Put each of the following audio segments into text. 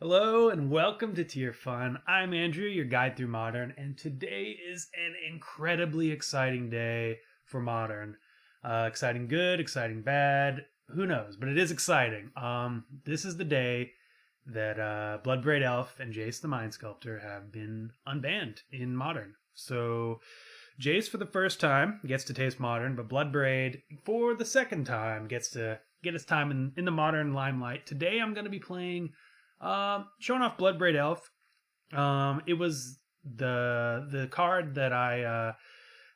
Hello and welcome to Tier Fun. I'm Andrew, your guide through Modern, and today is an incredibly exciting day for Modern. Exciting good, exciting bad, who knows, but it is exciting. This is the day that Bloodbraid Elf and Jace the Mind Sculptor have been unbanned in Modern. So Jace for the first time gets to taste Modern, but Bloodbraid for the second time gets to get his time in the Modern limelight. Today I'm going to be playing showing off Bloodbraid Elf. It was the card that I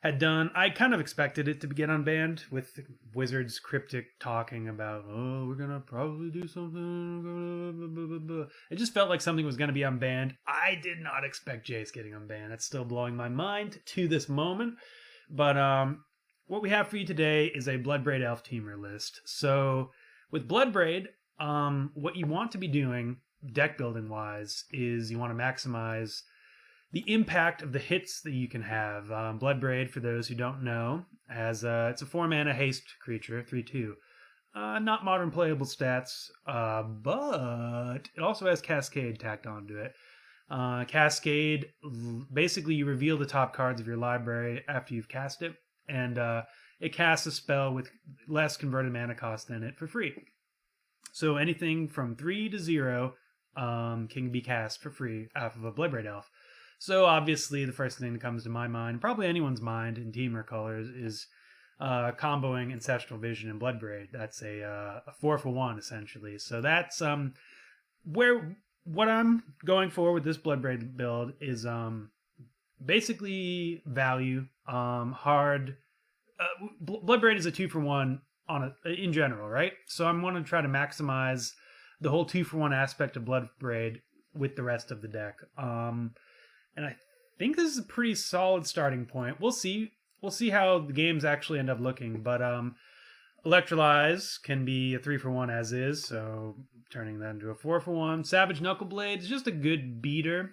had done. I kind of expected it to get unbanned with Wizards cryptic talking about, oh, we're gonna probably do something. It just felt like something was gonna be unbanned. I did not expect Jace getting unbanned. That's still blowing my mind to this moment. But what we have for you today is a Bloodbraid Elf teamer list. So with Bloodbraid, what you want to be doing deck building wise is you want to maximize the impact of the hits that you can have. Bloodbraid, for those who don't know, has it's a 4-mana haste creature, 3/2. Not modern playable stats, but it also has cascade tacked onto it. Cascade, basically you reveal the top cards of your library after you've cast it, and it casts a spell with less converted mana cost than it for free. So anything from 3 to 0 can be cast for free off of a Bloodbraid Elf. So obviously the first thing that comes to my mind, probably anyone's mind in Temur colors, is comboing Ancestral Vision and Bloodbraid. That's a 4-for-1 essentially. So that's where what I'm going for with this Bloodbraid build is basically value. Hard. Bloodbraid is a 2-for-1 in general, right? So I'm want to try to maximize the whole 2-for-1 aspect of Bloodbraid with the rest of the deck. And I think this is a pretty solid starting point. We'll see. We'll see how the games actually end up looking. But Electrolyze can be a 3-for-1 as is, so turning that into a 4-for-1. Savage Knuckleblade is just a good beater.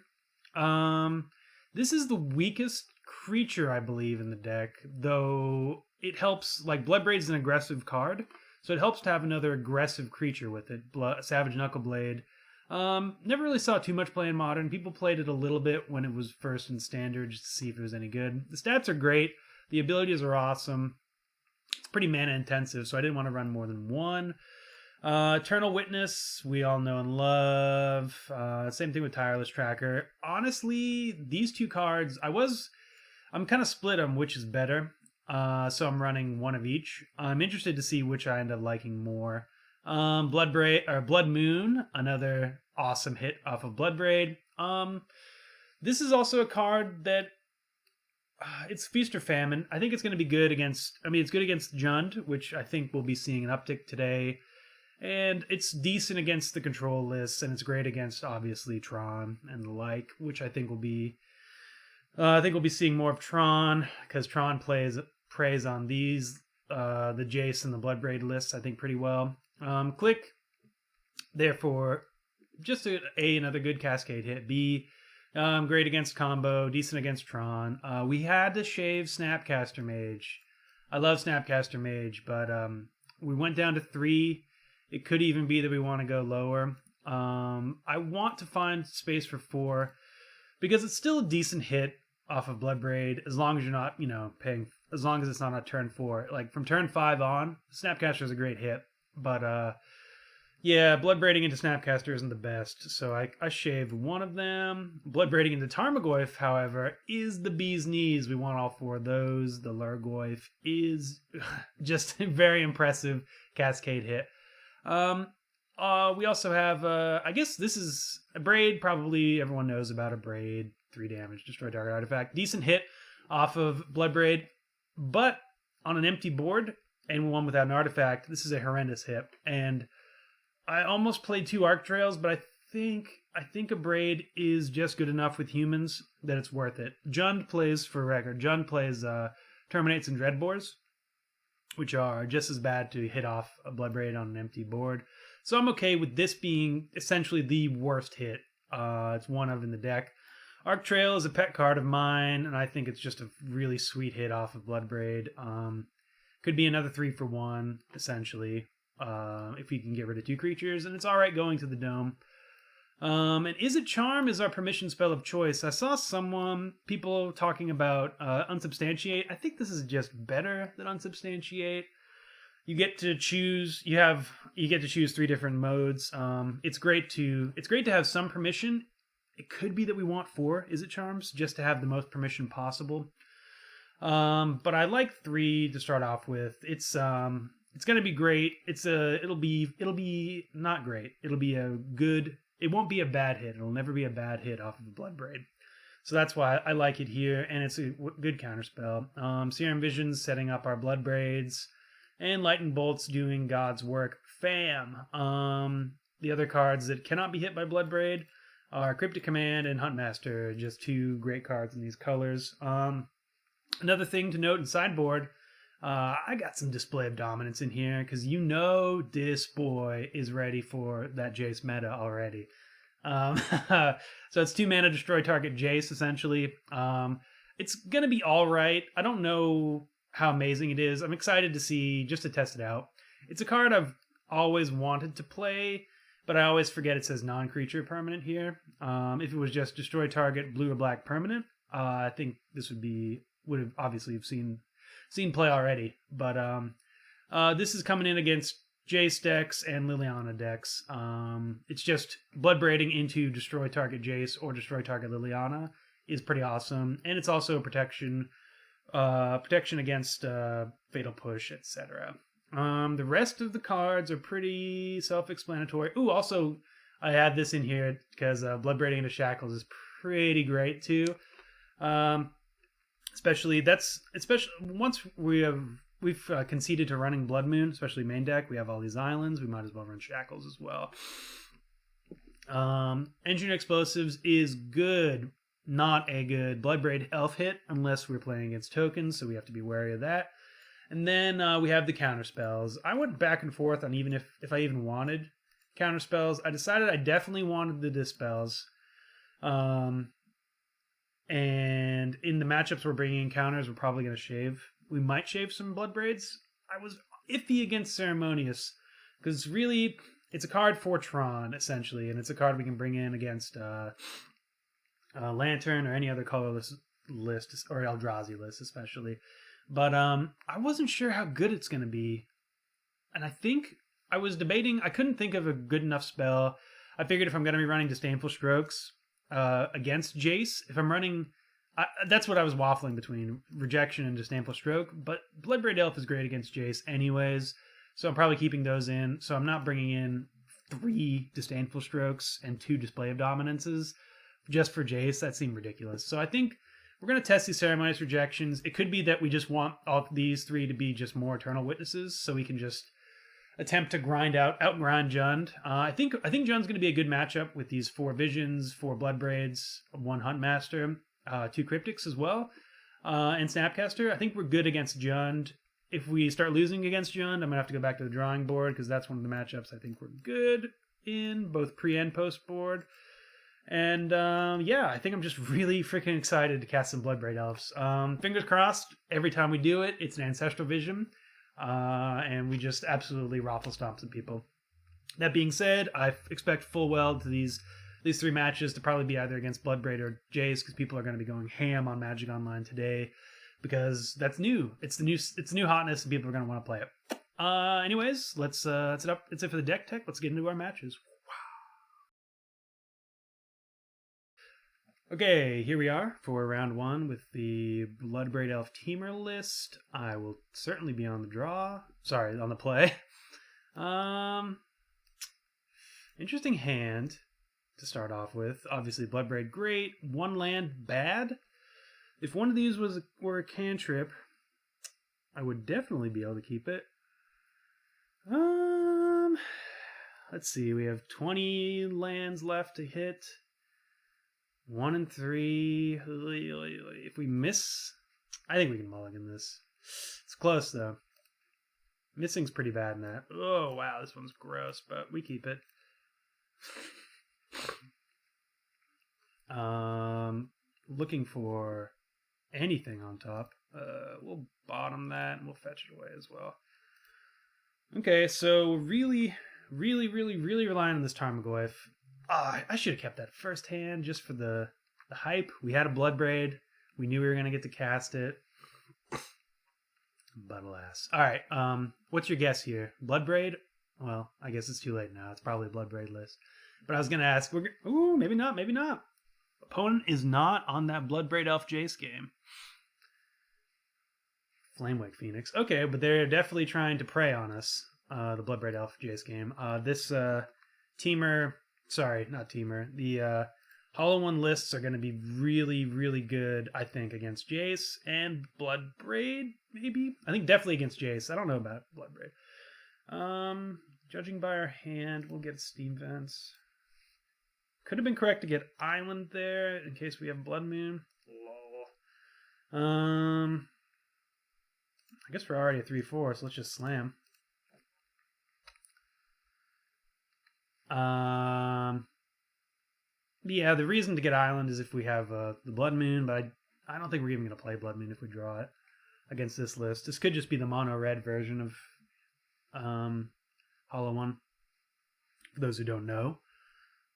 This is the weakest creature, I believe, in the deck, though it helps. Like, Bloodbraid is an aggressive card, so it helps to have another aggressive creature with it. Savage Knuckleblade. Never really saw too much play in Modern. People played it a little bit when it was first in Standard just to see if it was any good. The stats are great. The abilities are awesome. It's pretty mana intensive, so I didn't want to run more than one. Eternal Witness, we all know and love. Same thing with Tireless Tracker. Honestly, these two cards, I'm kind of split on which is better. So I'm running one of each. I'm interested to see which I end up liking more. Blood Moon, another awesome hit off of Bloodbraid. This is also a card that it's feast or famine. I think it's going to be good against. It's good against Jund, which I think we'll be seeing an uptick today, and it's decent against the control lists, and it's great against obviously Tron and the like, which I think will be. I think we'll be seeing more of Tron because Tron preys on these, the Jace and the Bloodbraid lists, I think, pretty well. Click, therefore, just another good cascade hit. B, great against combo, decent against Tron. We had to shave Snapcaster Mage. I love Snapcaster Mage, but we went down to 3. It could even be that we want to go lower. I want to find space for 4 because it's still a decent hit off of Bloodbraid as long as you're not, paying. As long as it's not on turn 4. Like from turn 5 on, Snapcaster is a great hit. But yeah, Bloodbraiding into Snapcaster isn't the best, so I shaved one of them. Bloodbraiding into Tarmogoyf, however, is the bee's knees. We want all 4 of those. The Lurgoyf is just a very impressive cascade hit. We also have, I guess this is a Braid. Probably everyone knows about a Braid. 3 damage, destroy target artifact. Decent hit off of Bloodbraid, but on an empty board and one without an artifact, this is a horrendous hit. And I almost played 2 Arc Trails, but I think a Braid is just good enough with humans that it's worth it. Jund plays, for record, Terminates and Dreadbores, which are just as bad to hit off a Bloodbraid on an empty board. So I'm okay with this being essentially the worst hit. It's one of in the deck. Arc Trail is a pet card of mine, and I think it's just a really sweet hit off of Bloodbraid. Could be another 3-for-1, essentially, if you can get rid of 2 creatures, and it's alright going to the Dome. And Is It Charm is our permission spell of choice. I saw people talking about Unsubstantiate. I think this is just better than Unsubstantiate. You get to choose. You get to choose 3 different modes. It's great to have some permission. It could be that we want 4 Is It Charms just to have the most permission possible. But I like 3 to start off with. It's gonna be great. It'll be not great. It'll be a good. It won't be a bad hit. It'll never be a bad hit off of a Bloodbraid. So that's why I like it here, and it's a good counterspell. Serum Vision's setting up our Bloodbraids, and Lightning Bolt's doing God's work. Fam. The other cards that cannot be hit by Bloodbraid are Cryptic Command and Huntmaster, just 2 great cards in these colors. Another thing to note in sideboard, I got some Display of Dominance in here because this boy is ready for that Jace meta already. So it's 2 mana, destroy target Jace, essentially. It's going to be all right. I don't know how amazing it is. I'm excited to see, just to test it out. It's a card I've always wanted to play, but I always forget it says non-creature permanent here. If it was just destroy target blue or black permanent, I think this would have obviously seen play already. But this is coming in against Jace decks and Liliana decks. It's just Bloodbraiding into destroy target Jace or destroy target Liliana is pretty awesome, and it's also a protection against Fatal Push, etc. The rest of the cards are pretty self-explanatory. Ooh, also I had this in here because Bloodbraiding into Shackles is pretty great too. Especially once we've conceded to running Blood Moon, especially main deck. We have all these islands. We might as well run Shackles as well. Engineered Explosives is good, not a good Bloodbraid Elf hit unless we're playing against tokens, so we have to be wary of that. And then we have the counter spells. I went back and forth on even if I even wanted counter spells. I decided I definitely wanted the dispels. And in the matchups we're bringing in counters, we're probably going to shave. We might shave some Bloodbraids. I was iffy against Ceremonious because it's a card for Tron, essentially, and it's a card we can bring in against Lantern or any other colorless list, or Eldrazi list especially. But I wasn't sure how good it's going to be. And I think I was debating. I couldn't think of a good enough spell. I figured if I'm going to be running Disdainful Strokes against Jace, if I'm running... that's what I was waffling between, Rejection and Disdainful Stroke. But Bloodbraid Elf is great against Jace anyways, so I'm probably keeping those in. So I'm not bringing in 3 Disdainful Strokes and 2 Display of Dominances just for Jace. That seemed ridiculous. So I think we're going to test these Ceremonious Rejections. It could be that we just want all these 3 to be just more Eternal Witnesses, so we can just attempt to outgrind Jund. I think Jund's going to be a good matchup with these 4 Visions, 4 Bloodbraids, 1 Huntmaster, 2 Cryptics as well, and Snapcaster. I think we're good against Jund. If we start losing against Jund, I'm going to have to go back to the drawing board, because that's one of the matchups I think we're good in, both pre and post board. And yeah, I think I'm just really freaking excited to cast some Bloodbraid Elves. Fingers crossed, every time we do it, it's an Ancestral Vision. And we just absolutely raffle stomp some people. That being said, I expect full well to these 3 matches to probably be either against Bloodbraid or Jace, because people are going to be going ham on Magic Online today, because that's new. It's the new hotness, and people are going to want to play it. Anyways, that's it for the deck tech. Let's get into our matches. Okay, here we are for round 1 with the Bloodbraid Elf Temur list. I will certainly be on the play. Interesting hand to start off with. Obviously, Bloodbraid great. 1 land bad. If one of these were a cantrip, I would definitely be able to keep it. Let's see. We have 20 lands left to hit. 1 and 3. If we miss, I think we can mulligan this. It's close though. Missing's pretty bad in that. Oh wow, this one's gross, but we keep it. Looking for anything on top. We'll bottom that and we'll fetch it away as well. Okay, so really relying on this Tarmogoyf. I should have kept that first hand just for the hype. We had a Bloodbraid. We knew we were going to get to cast it. But alas. All right. What's your guess here? Bloodbraid? Well, I guess it's too late now. It's probably a Bloodbraid list. But I was going to ask, ooh, maybe not, maybe not. Opponent is not on that Bloodbraid Elf Jace game. Flamewake Phoenix. Okay, but they're definitely trying to prey on us. The Bloodbraid Elf Jace game. This Temur, sorry, not Temur. The Hollow One lists are going to be really, really good, I think, against Jace and Bloodbraid, maybe? I think definitely against Jace. I don't know about Bloodbraid. Judging by our hand, we'll get Steam Vents. Could have been correct to get Island there in case we have Blood Moon. Lol. I guess we're already at 3-4, so let's just slam. Yeah, the reason to get Island is if we have the Blood Moon, but I don't think we're even going to play Blood Moon if we draw it against this list. This could just be the mono-red version of Hollow One. For those who don't know,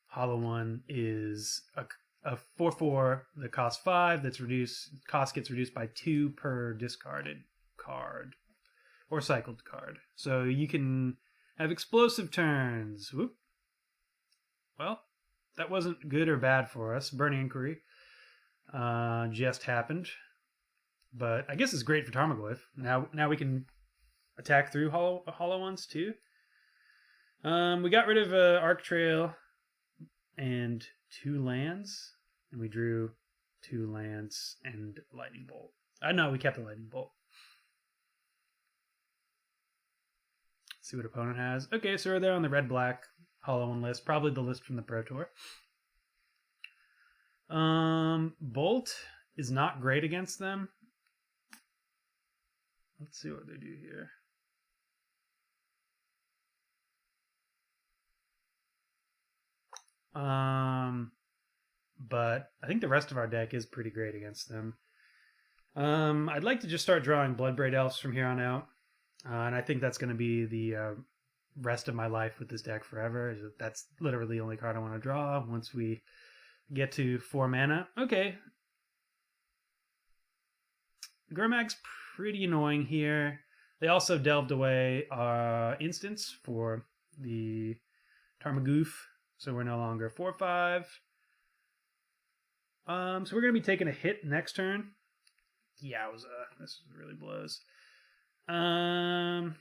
Hollow One is a 4/4 that costs 5. That's reduced. Cost gets reduced by 2 per discarded card or cycled card. So you can have explosive turns. Whoop. Well, that wasn't good or bad for us. Burning Inquiry just happened, but I guess it's great for Tarmogoyf. Now we can attack through hollow ones too. We got rid of Arc Trail and 2 lands, and we drew 2 lands and Lightning Bolt. No, we kept the Lightning Bolt. Let's see what opponent has. Okay, so we're there on the red-black Hollow One list, probably the list from the Pro Tour. Bolt is not great against them. Let's see what they do here. But I think the rest of our deck is pretty great against them. I'd like to just start drawing Bloodbraid Elves from here on out. And I think that's going to be the rest of my life with this deck forever. That's literally the only card I want to draw once we get to 4 mana. Okay. Gurmag's pretty annoying here. They also delved away our instants for the Tarmogoyf, so we're no longer 4/5. So we're going to be taking a hit next turn. Yowza, this really blows. I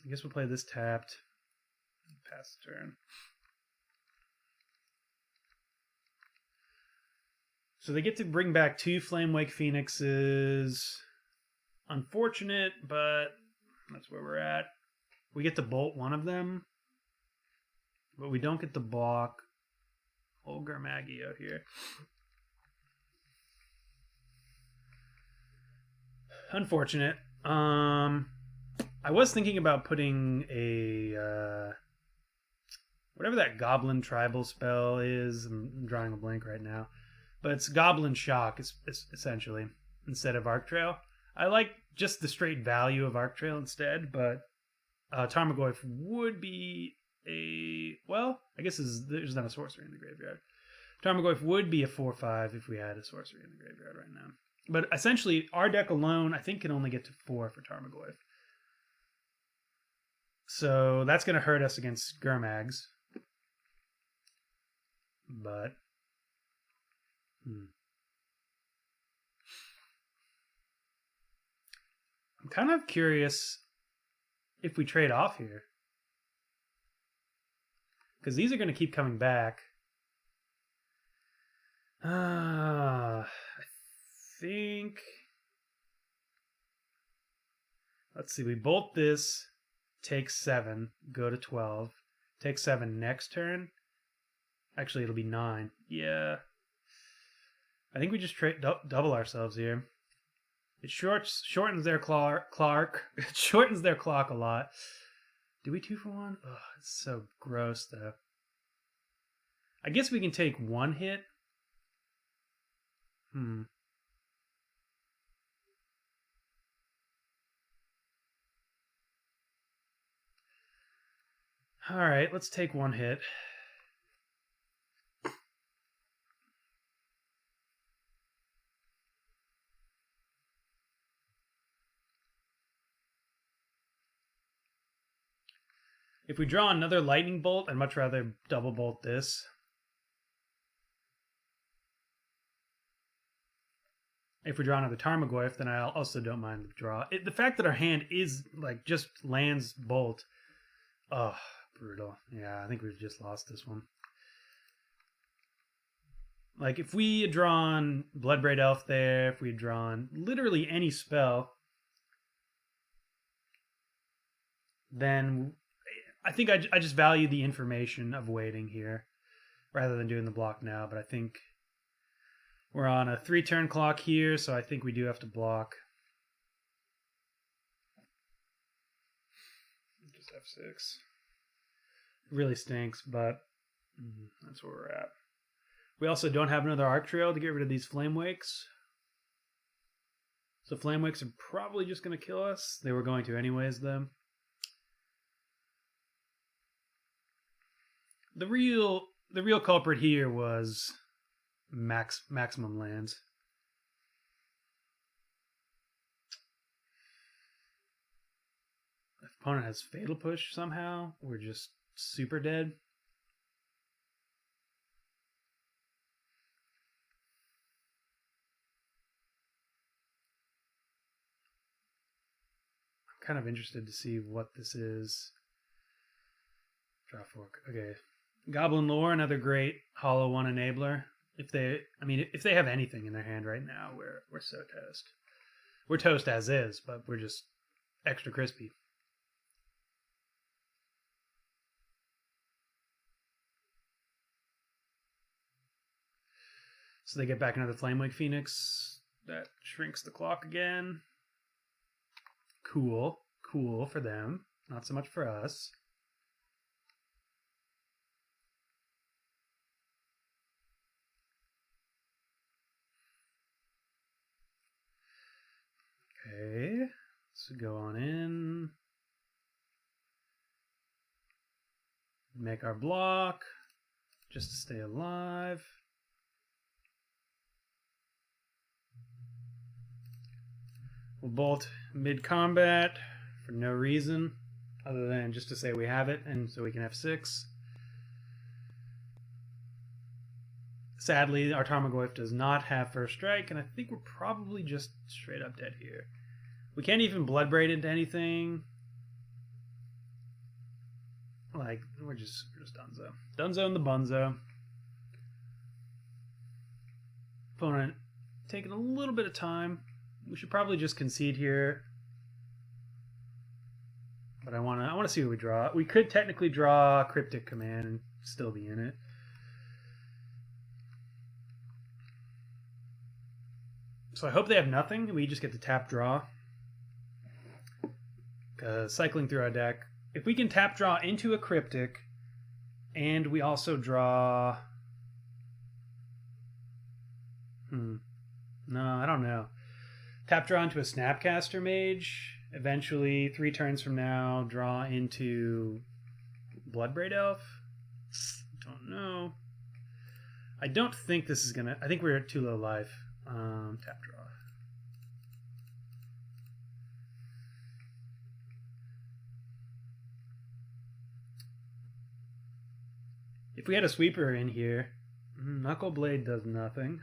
guess we'll play this tapped. Pass the turn. So they get to bring back 2 Flamewake Phoenixes. Unfortunate, but that's where we're at. We get to bolt one of them, but we don't get to block old Gurmagi out here. Unfortunate. I was thinking about putting a whatever that Goblin Tribal spell is. I'm drawing a blank right now, but it's Goblin Shock, essentially, instead of Arc Trail. I like just the straight value of Arc Trail instead, but Tarmogoyf would be well, I guess there's not a sorcery in the graveyard. Tarmogoyf would be a 4/5 if we had a sorcery in the graveyard right now. But essentially, our deck alone, I think, can only get to 4 for Tarmogoyf. So that's going to hurt us against Gurmags. But I'm kind of curious if we trade off here. Because these are going to keep coming back. I think... Let's see, we bolt this, take 7, go to 12. Take 7 next turn. Actually, it'll be 9. Yeah. I think we just double ourselves here. It shortens their it shortens their clock a lot. Do we 2-for-1? Oh, it's so gross, though. I guess we can take 1 hit. Alright, let's take 1 hit. If we draw another lightning bolt, I'd much rather double bolt this. If we draw another Tarmogoyf, then I also don't mind the draw. The fact that our hand is like just lands bolt. Oh, brutal. Yeah, I think we've just lost this one. Like if we had drawn Bloodbraid Elf there, if we had drawn literally any spell, then I think I just value the information of waiting here rather than doing the block now. But I think we're on a 3-turn clock here, so I think we do have to block. Just F6. It really stinks, but that's where we're at. We also don't have another Arc Trail to get rid of these Flame Wakes. So Flame Wakes are probably just going to kill us. They were going to anyways, though. The real culprit here was maximum lands. If opponent has Fatal Push somehow, we're just super dead. I'm kind of interested to see what this is. Draw fork. Okay. Goblin Lore, another great Hollow 1 enabler. If they have anything in their hand right now, we're so toast. We're toast as is, but we're just extra crispy. So they get back another Flamewake Phoenix. That shrinks the clock again. Cool. Cool for them. Not so much for us. Okay, let's go on in. Make our block just to stay alive. We'll bolt mid-combat for no reason other than just to say we have it and so we can F6. Sadly, our Tarmogoyf does not have first strike, and I think we're probably just straight up dead here. We can't even Bloodbraid into anything. Like, we're just dunzo. Dunzo and the bunzo. Opponent taking a little bit of time. We should probably just concede here. But I wanna see what we draw. We could technically draw Cryptic Command and still be in it. So I hope they have nothing. We just get to tap draw. Because cycling through our deck, if we can tap draw into a Cryptic, and we also draw... No, I don't know. Tap draw into a Snapcaster Mage. Eventually, 3 turns from now, draw into Bloodbraid Elf. Don't know. I don't think this is gonna... I think we're at too low life. Tap draw. If we had a sweeper in here, Knuckle Blade does nothing.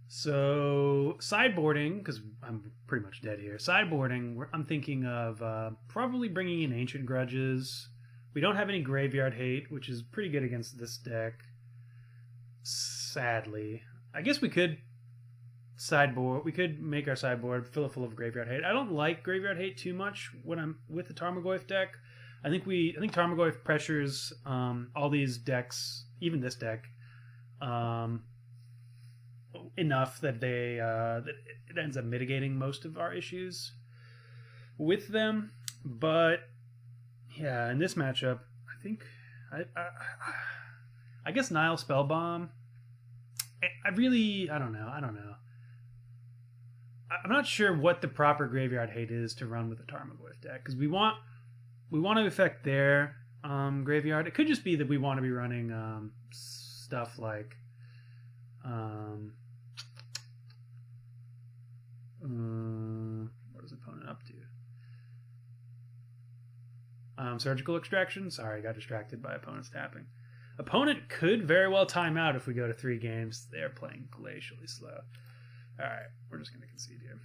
So sideboarding, because I'm pretty much dead here. Sideboarding, I'm thinking of probably bringing in Ancient Grudges. We don't have any Graveyard Hate, which is pretty good against this deck. Sadly, I guess we could sideboard. We could make our sideboard fill it full of Graveyard Hate. I don't like Graveyard Hate too much when I'm with the Tarmogoyf deck. I think Tarmogoyf pressures all these decks, even this deck, enough that that it ends up mitigating most of our issues with them. But yeah, in this matchup, I think I guess Nile Spellbomb. I don't know. I'm not sure what the proper Graveyard Hate is to run with the Tarmogoyf deck, because we want to affect their graveyard. It could just be that we want to be running stuff like what is the opponent up to? Surgical extraction. Sorry, I got distracted by opponent's tapping. Opponent could very well time out if we go to 3 games. They're playing glacially slow. Alright, we're just going to concede here.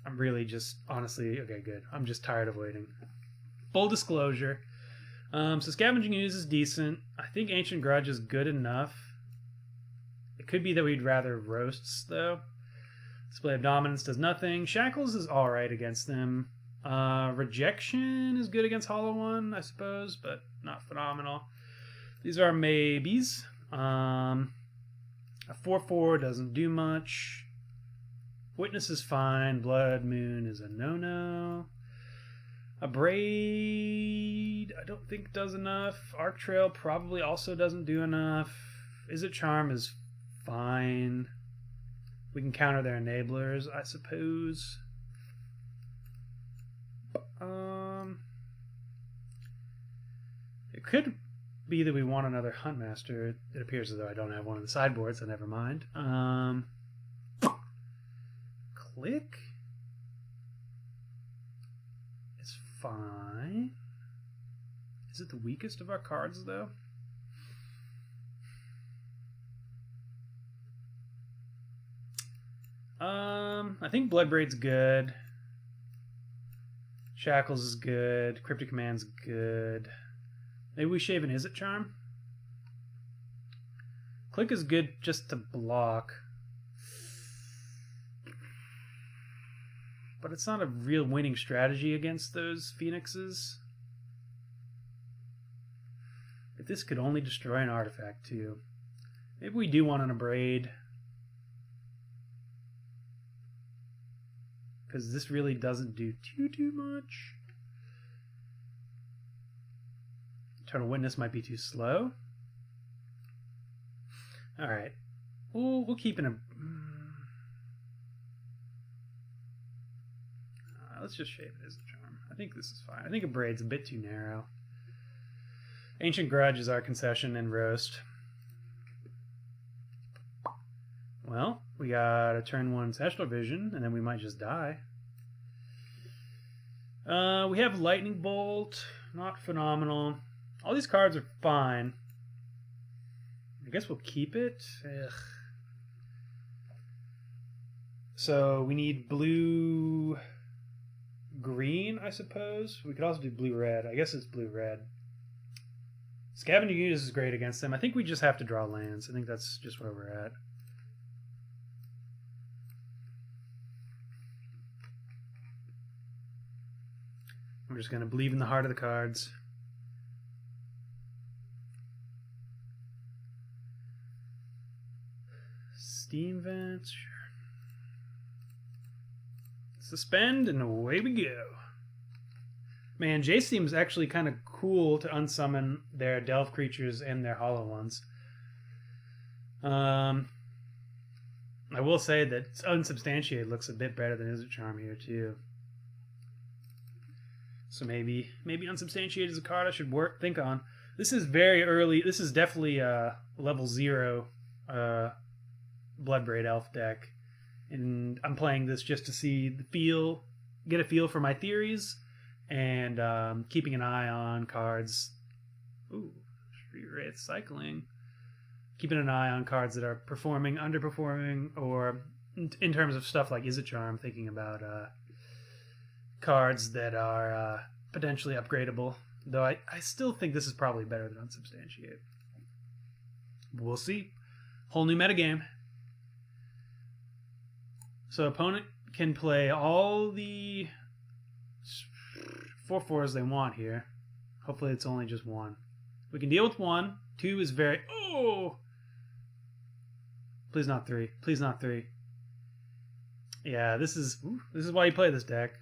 I'm really just, honestly, okay, good. I'm just tired of waiting. Full disclosure. So Scavenging Ooze is decent. I think Ancient Grudge is good enough. It could be that we'd rather Roasts, though. Display of Dominance does nothing. Shackles is alright against them. Rejection is good against Hollow One, I suppose, but not phenomenal. These are maybes. A 4/4 doesn't do much. Witness is fine. Blood Moon is a no-no. A Braid, I don't think does enough. Arc Trail probably also doesn't do enough. Izzet Charm is fine. We can counter their enablers, I suppose. It could be that we want another Huntmaster. It appears as though I don't have one in the sideboard, so never mind. Click is fine. Is it the weakest of our cards, though? I think Bloodbraid's good. Shackles is good. Cryptic Command's good. Maybe we shave an Izzet Charm? Click is good just to block. But it's not a real winning strategy against those Phoenixes. But this could only destroy an artifact, too. Maybe we do want an Braid. Because this really doesn't do too much. Eternal Witness might be too slow. Alright. We'll keep in a... let's just shave it as a charm. I think this is fine. I think a Braid's a bit too narrow. Ancient Grudge is our concession and roast. Well, we got a turn 1 Ancestral Vision, and then we might just die. We have Lightning Bolt. Not phenomenal. All these cards are fine. I guess we'll keep it. Ugh. So we need blue... green, I suppose. We could also do blue-red. I guess it's blue-red. Scavenging Ooze is great against them. I think we just have to draw lands. I think that's just where we're at. I'm just going to believe in the heart of the cards. Steam Vents, sure. Suspend, and away we go. Man, Jace seems actually kind of cool to unsummon their Delve creatures and their Hollow Ones. I will say that Unsubstantiated looks a bit better than Izzet Charm here, too. So maybe Unsubstantiated is a card I should think on. This is very early. This is definitely level 0 Bloodbraid Elf deck. And I'm playing this just to see the feel, get a feel for my theories, and keeping an eye on cards. Ooh, Wraith Cycling. Keeping an eye on cards that are performing, underperforming, or in terms of stuff like Izzet Charm, thinking about cards that are potentially upgradable. Though I still think this is probably better than Unsubstantiate. We'll see. Whole new metagame. So opponent can play all the 4/4s they want here. Hopefully it's only just 1. We can deal with 1. 2 is very... Oh! Please not 3. Please not 3. Yeah, this is why you play this deck.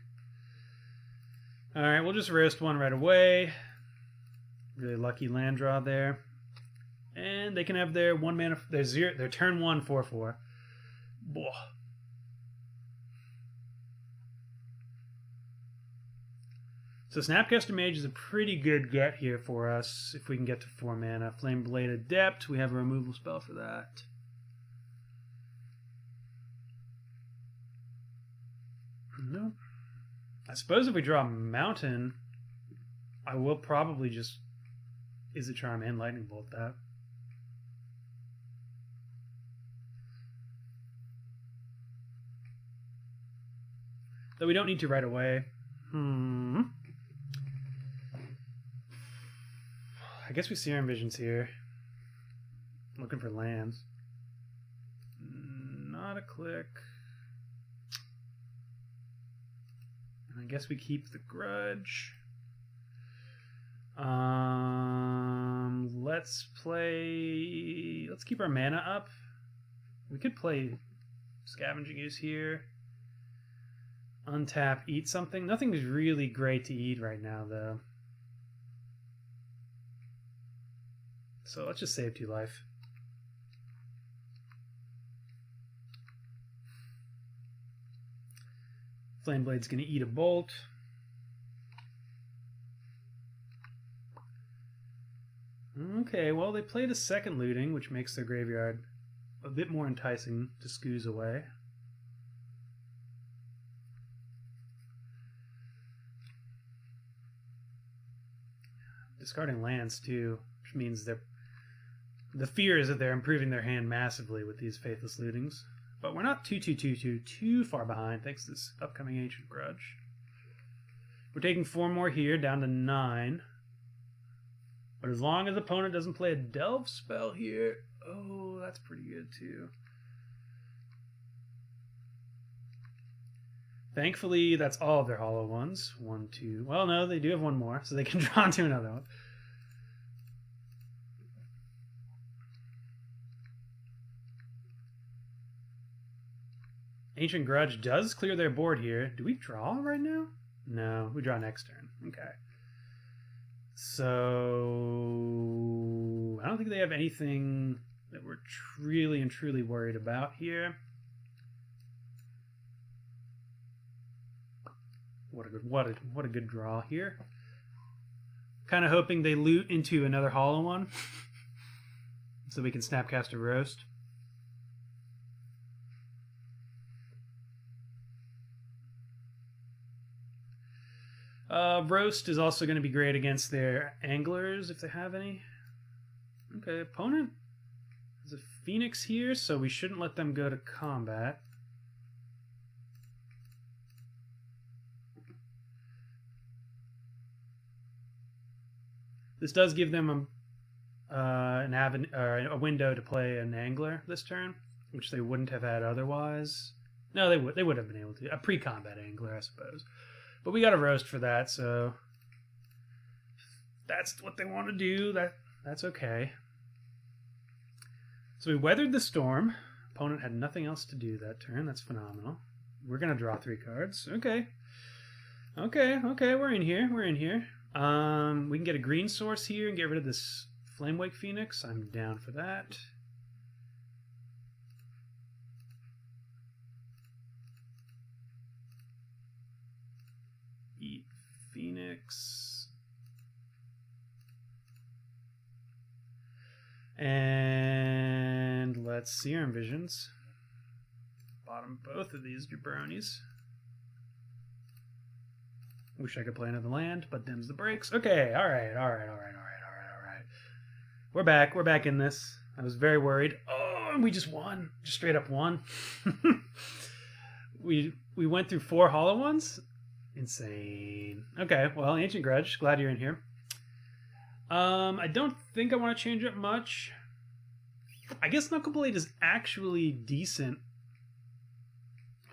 Alright, we'll just roast 1 right away. Really lucky land draw there. And they can have their 1 mana... Their turn 1 4/4. Boah. So Snapcaster Mage is a pretty good get here for us if we can get to 4 mana. Flame Blade Adept, we have a removal spell for that. Nope. I suppose if we draw a Mountain, I will probably just Is it Charm and Lightning Bolt that. Though we don't need to right away. I guess we see our Visions here. Looking for lands. Not a click. I guess we keep the Grudge. Let's keep our mana up. We could play Scavenging Ooze here. Untap, eat something. Nothing's really great to eat right now, though. So let's just save 2 life. Flameblade's going to eat a bolt. Okay, well, they played a second looting, which makes their graveyard a bit more enticing to scooze away. Discarding lands, too, which means the fear is that they're improving their hand massively with these Faithless Lootings. But we're not too far behind, thanks to this upcoming Ancient Grudge. We're taking 4 more here, down to 9. But as long as the opponent doesn't play a Delve spell here, oh, that's pretty good, too. Thankfully, that's all of their hollow ones. 1, 2. Well, no, they do have 1 more, so they can draw into another one. Ancient Grudge does clear their board here. Do we draw right now? No, we draw next turn. Okay. So I don't think they have anything that we're really and truly worried about here. What a good draw here. Kind of hoping they loot into another hollow one so we can Snapcaster Roast. Roast is also going to be great against their anglers if they have any. Okay, opponent has a Phoenix here, so we shouldn't let them go to combat. This does give them a window to play an angler this turn, which they wouldn't have had otherwise. No, they would have been able to. A pre-combat angler, I suppose. But we got a Roast for that, so that's what they want to do. That's okay. So we weathered the storm. Opponent had nothing else to do that turn. That's phenomenal. We're going to draw 3 cards. Okay, we're in here. We can get a green source here and get rid of this Flamewake Phoenix. I'm down for that. Eat Phoenix. And let's Serum Visions. Bottom both of these jabronis. Wish I could play another land, but them's the breaks. Okay, all right. We're back in this. I was very worried. Oh, and we just won. Just straight up won. we went through 4 hollow ones. Insane. Okay, well, Ancient Grudge, glad you're in here. I don't think I want to change it much. I guess Knuckleblade is actually decent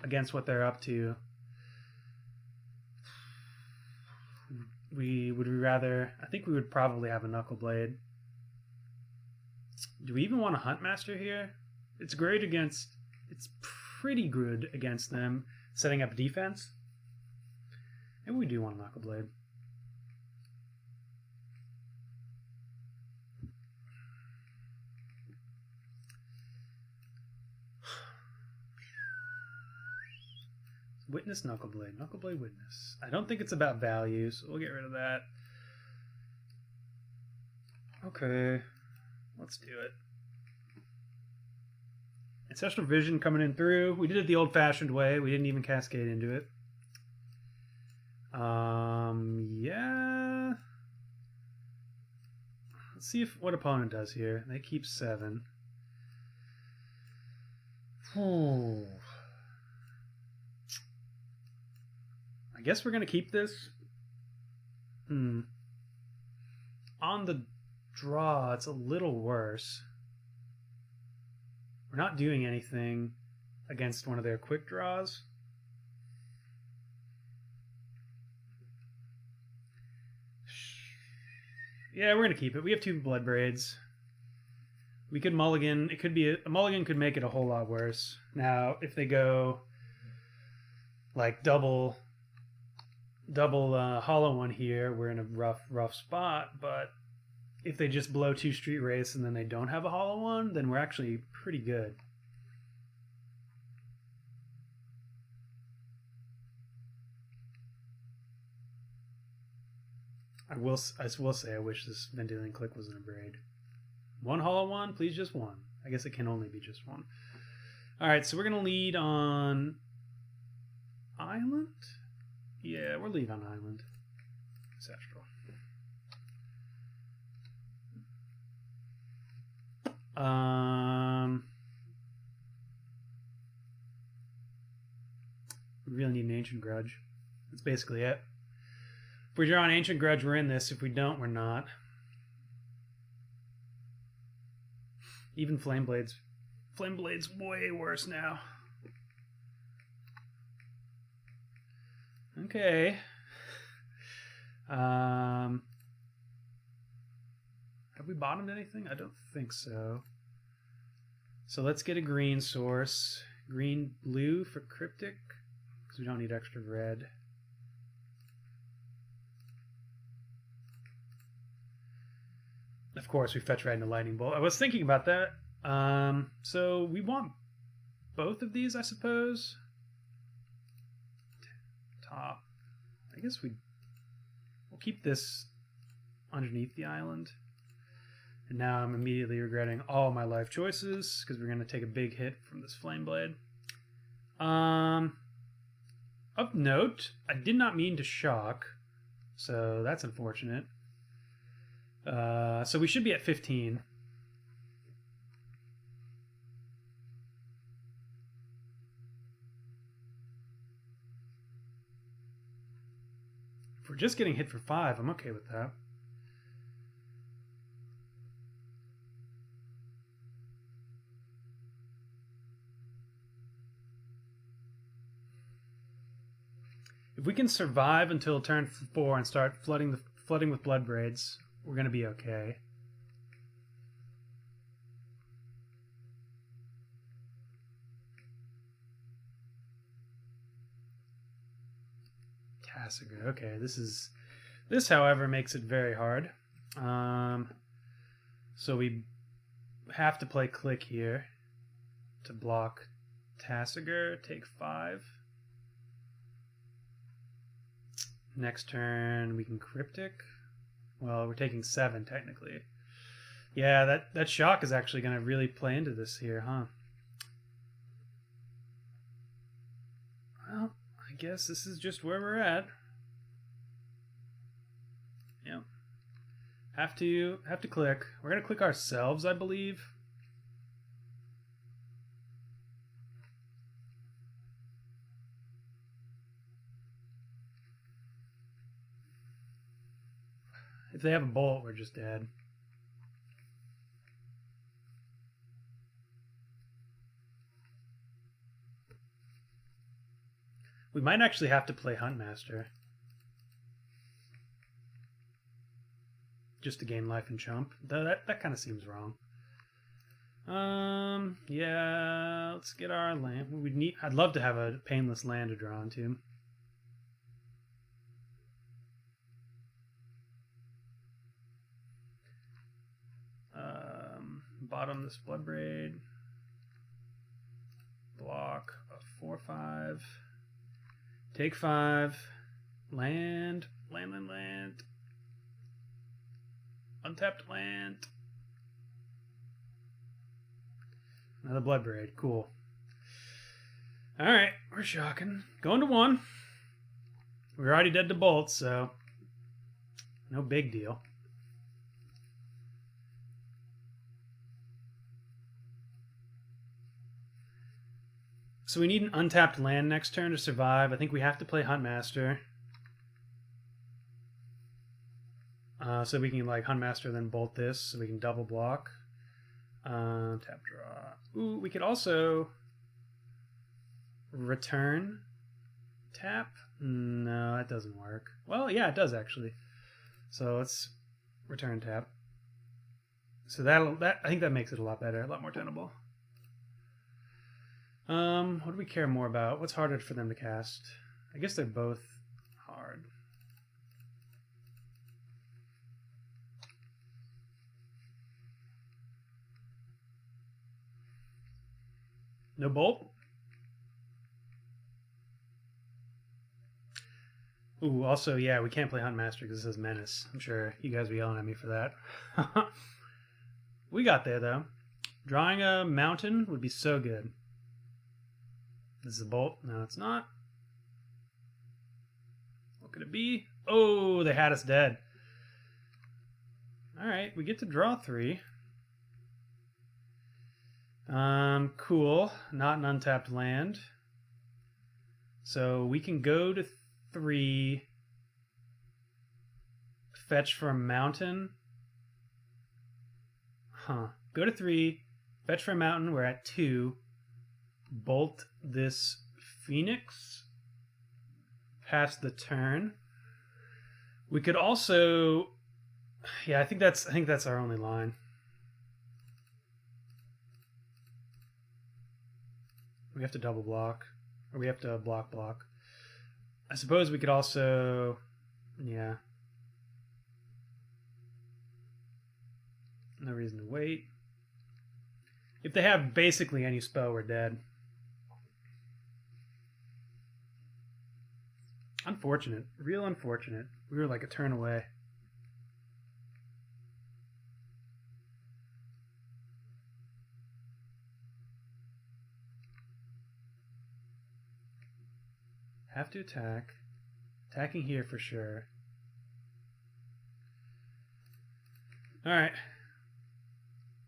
against what they're up to. I think we would probably have a Knuckleblade. Do we even want a Huntmaster here? It's pretty good against them setting up defense. Maybe we do want a Knuckleblade. Witness Knuckleblade. Knuckleblade Witness. I don't think it's about value, so we'll get rid of that. Okay. Let's do it. Ancestral Vision coming in through. We did it the old-fashioned way. We didn't even cascade into it. Yeah. Let's see what opponent does here. They keep 7. I guess we're going to keep this. On the draw, it's a little worse. We're not doing anything against one of their quick draws. Yeah, we're going to keep it. We have 2 Bloodbraids. We could mulligan. It could be a mulligan could make it a whole lot worse. Now, if they go like double hollow one here, we're in a rough spot. But if they just blow 2 Street Wraiths and then they don't have a hollow one, then we're actually pretty good. I will say I wish this Vendilion Clique was in a braid. 1 hollow one, please, just 1. I guess it can only be just 1. All right, so we're gonna lead on Island. Yeah, we're lead on Island. Ancestral. We really need an Ancient Grudge. That's basically it. If we draw an Ancient Grudge, we're in this. If we don't, we're not. Even Flameblade's way worse now. Okay. Have we bottomed anything? I don't think so. So let's get a green source. Green blue for Cryptic, because we don't need extra red. Of course, we fetch right into Lightning Bolt. I was thinking about that. So we want both of these, I suppose. Top. I guess we'll keep this underneath the island. And now I'm immediately regretting all my life choices because we're going to take a big hit from this Flame Blade. Of note, I did not mean to shock, so that's unfortunate. So we should be at 15. If we're just getting hit for 5, I'm okay with that. If we can survive until turn 4 and start flooding with Bloodbraids, we're going to be okay. Cascade. Okay, this however makes it very hard. So we have to play Click here to block Tassiger, take 5. Next turn we can Cryptic. Well, we're taking 7 technically. Yeah, that shock is actually going to really play into this here, huh? Well, I guess this is just where we're at. Yep. Have to click. We're going to click ourselves, I believe. If they have a bolt, we're just dead. We might actually have to play Huntmaster. Just to gain life and chump. That kind of seems wrong. Yeah, let's get our land. I'd love to have a painless land to draw into. Bottom this Bloodbraid. Block a 4/5. Take 5. Land. Untapped land. Another Bloodbraid. Cool. Alright, we're shocking. Going to 1. We're already dead to bolts, so no big deal. So we need an untapped land next turn to survive. I think we have to play Huntmaster. So we can like Huntmaster then bolt this, so we can double block. Tap draw. Ooh, we could also return tap. No, that doesn't work. Well, yeah, it does actually. So let's return tap. So that I think that makes it a lot better, a lot more tenable. What do we care more about? What's harder for them to cast? I guess they're both hard. No bolt? Ooh, also, yeah, we can't play Huntmaster because it says Menace. I'm sure you guys will be yelling at me for that. We got there, though. Drawing a mountain would be so good. This is a bolt. No, it's not. What could it be? Oh, they had us dead. Alright, we get to draw 3. Cool. Not an untapped land. So we can go to 3. Fetch for a mountain. Huh. Go to 3. Fetch for a mountain. We're at 2. Bolt this Phoenix. Pass the turn. We could also, yeah, I think that's our only line. We have to double block, or we have to block. I suppose we could also, yeah. No reason to wait. If they have basically any spell, we're dead. Unfortunate. Real unfortunate. We were like a turn away. Have to attack. Attacking here for sure. Alright.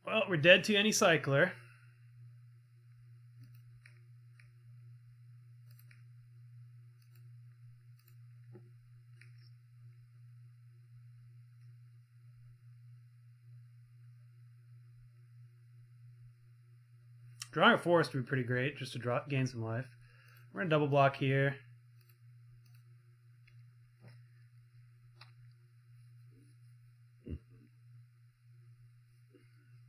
Well, we're dead to any cycler. Drawing a forest would be pretty great, just to gain some life. We're gonna double block here.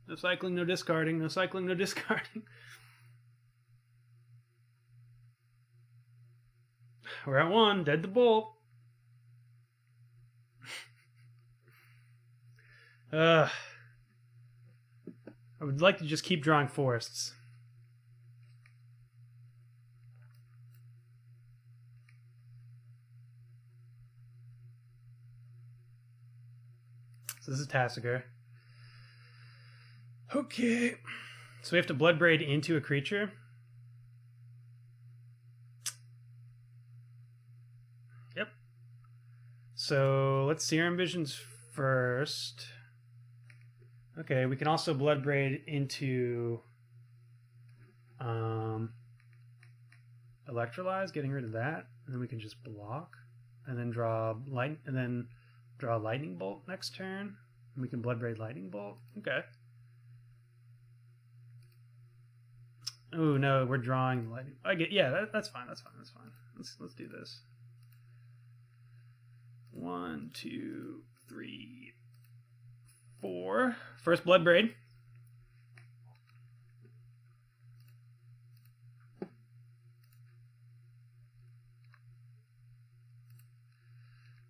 No cycling, no discarding. No cycling, no discarding. We're at 1. Dead to bolt. I would like to just keep drawing forests. So this is Tassiger. Okay. So we have to Bloodbraid into a creature. Yep. So let's Serum Visions first. Okay, we can also Bloodbraid into Electrolyze, getting rid of that, and then we can just block, and then draw a Lightning Bolt next turn, and we can Bloodbraid Lightning Bolt. Okay. Oh no, we're drawing lightning. That's fine. That's fine. Let's do this. 1, 2, 3, 4. First Bloodbraid.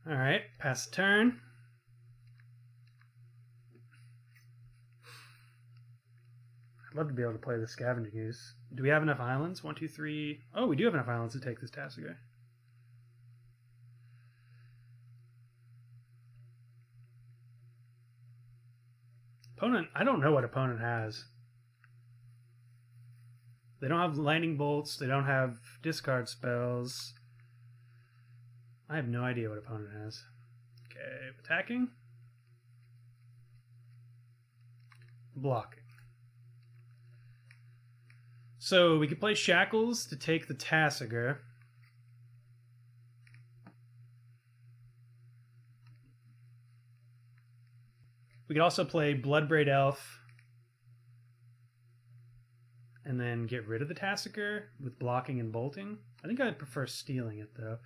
All right, pass the turn. I'd love to be able to play the Scavenging Goose. Do we have enough islands? 1, 2, 3. Oh, we do have enough islands to take this Tassiger. Opponent, I don't know what opponent has. They don't have lightning bolts. They don't have discard spells. I have no idea what opponent has. Okay, attacking. Blocking. So we could play Shackles to take the Tasigur. We could also play Bloodbraid Elf and then get rid of the Tasigur with blocking and bolting. I think I'd prefer stealing it, though.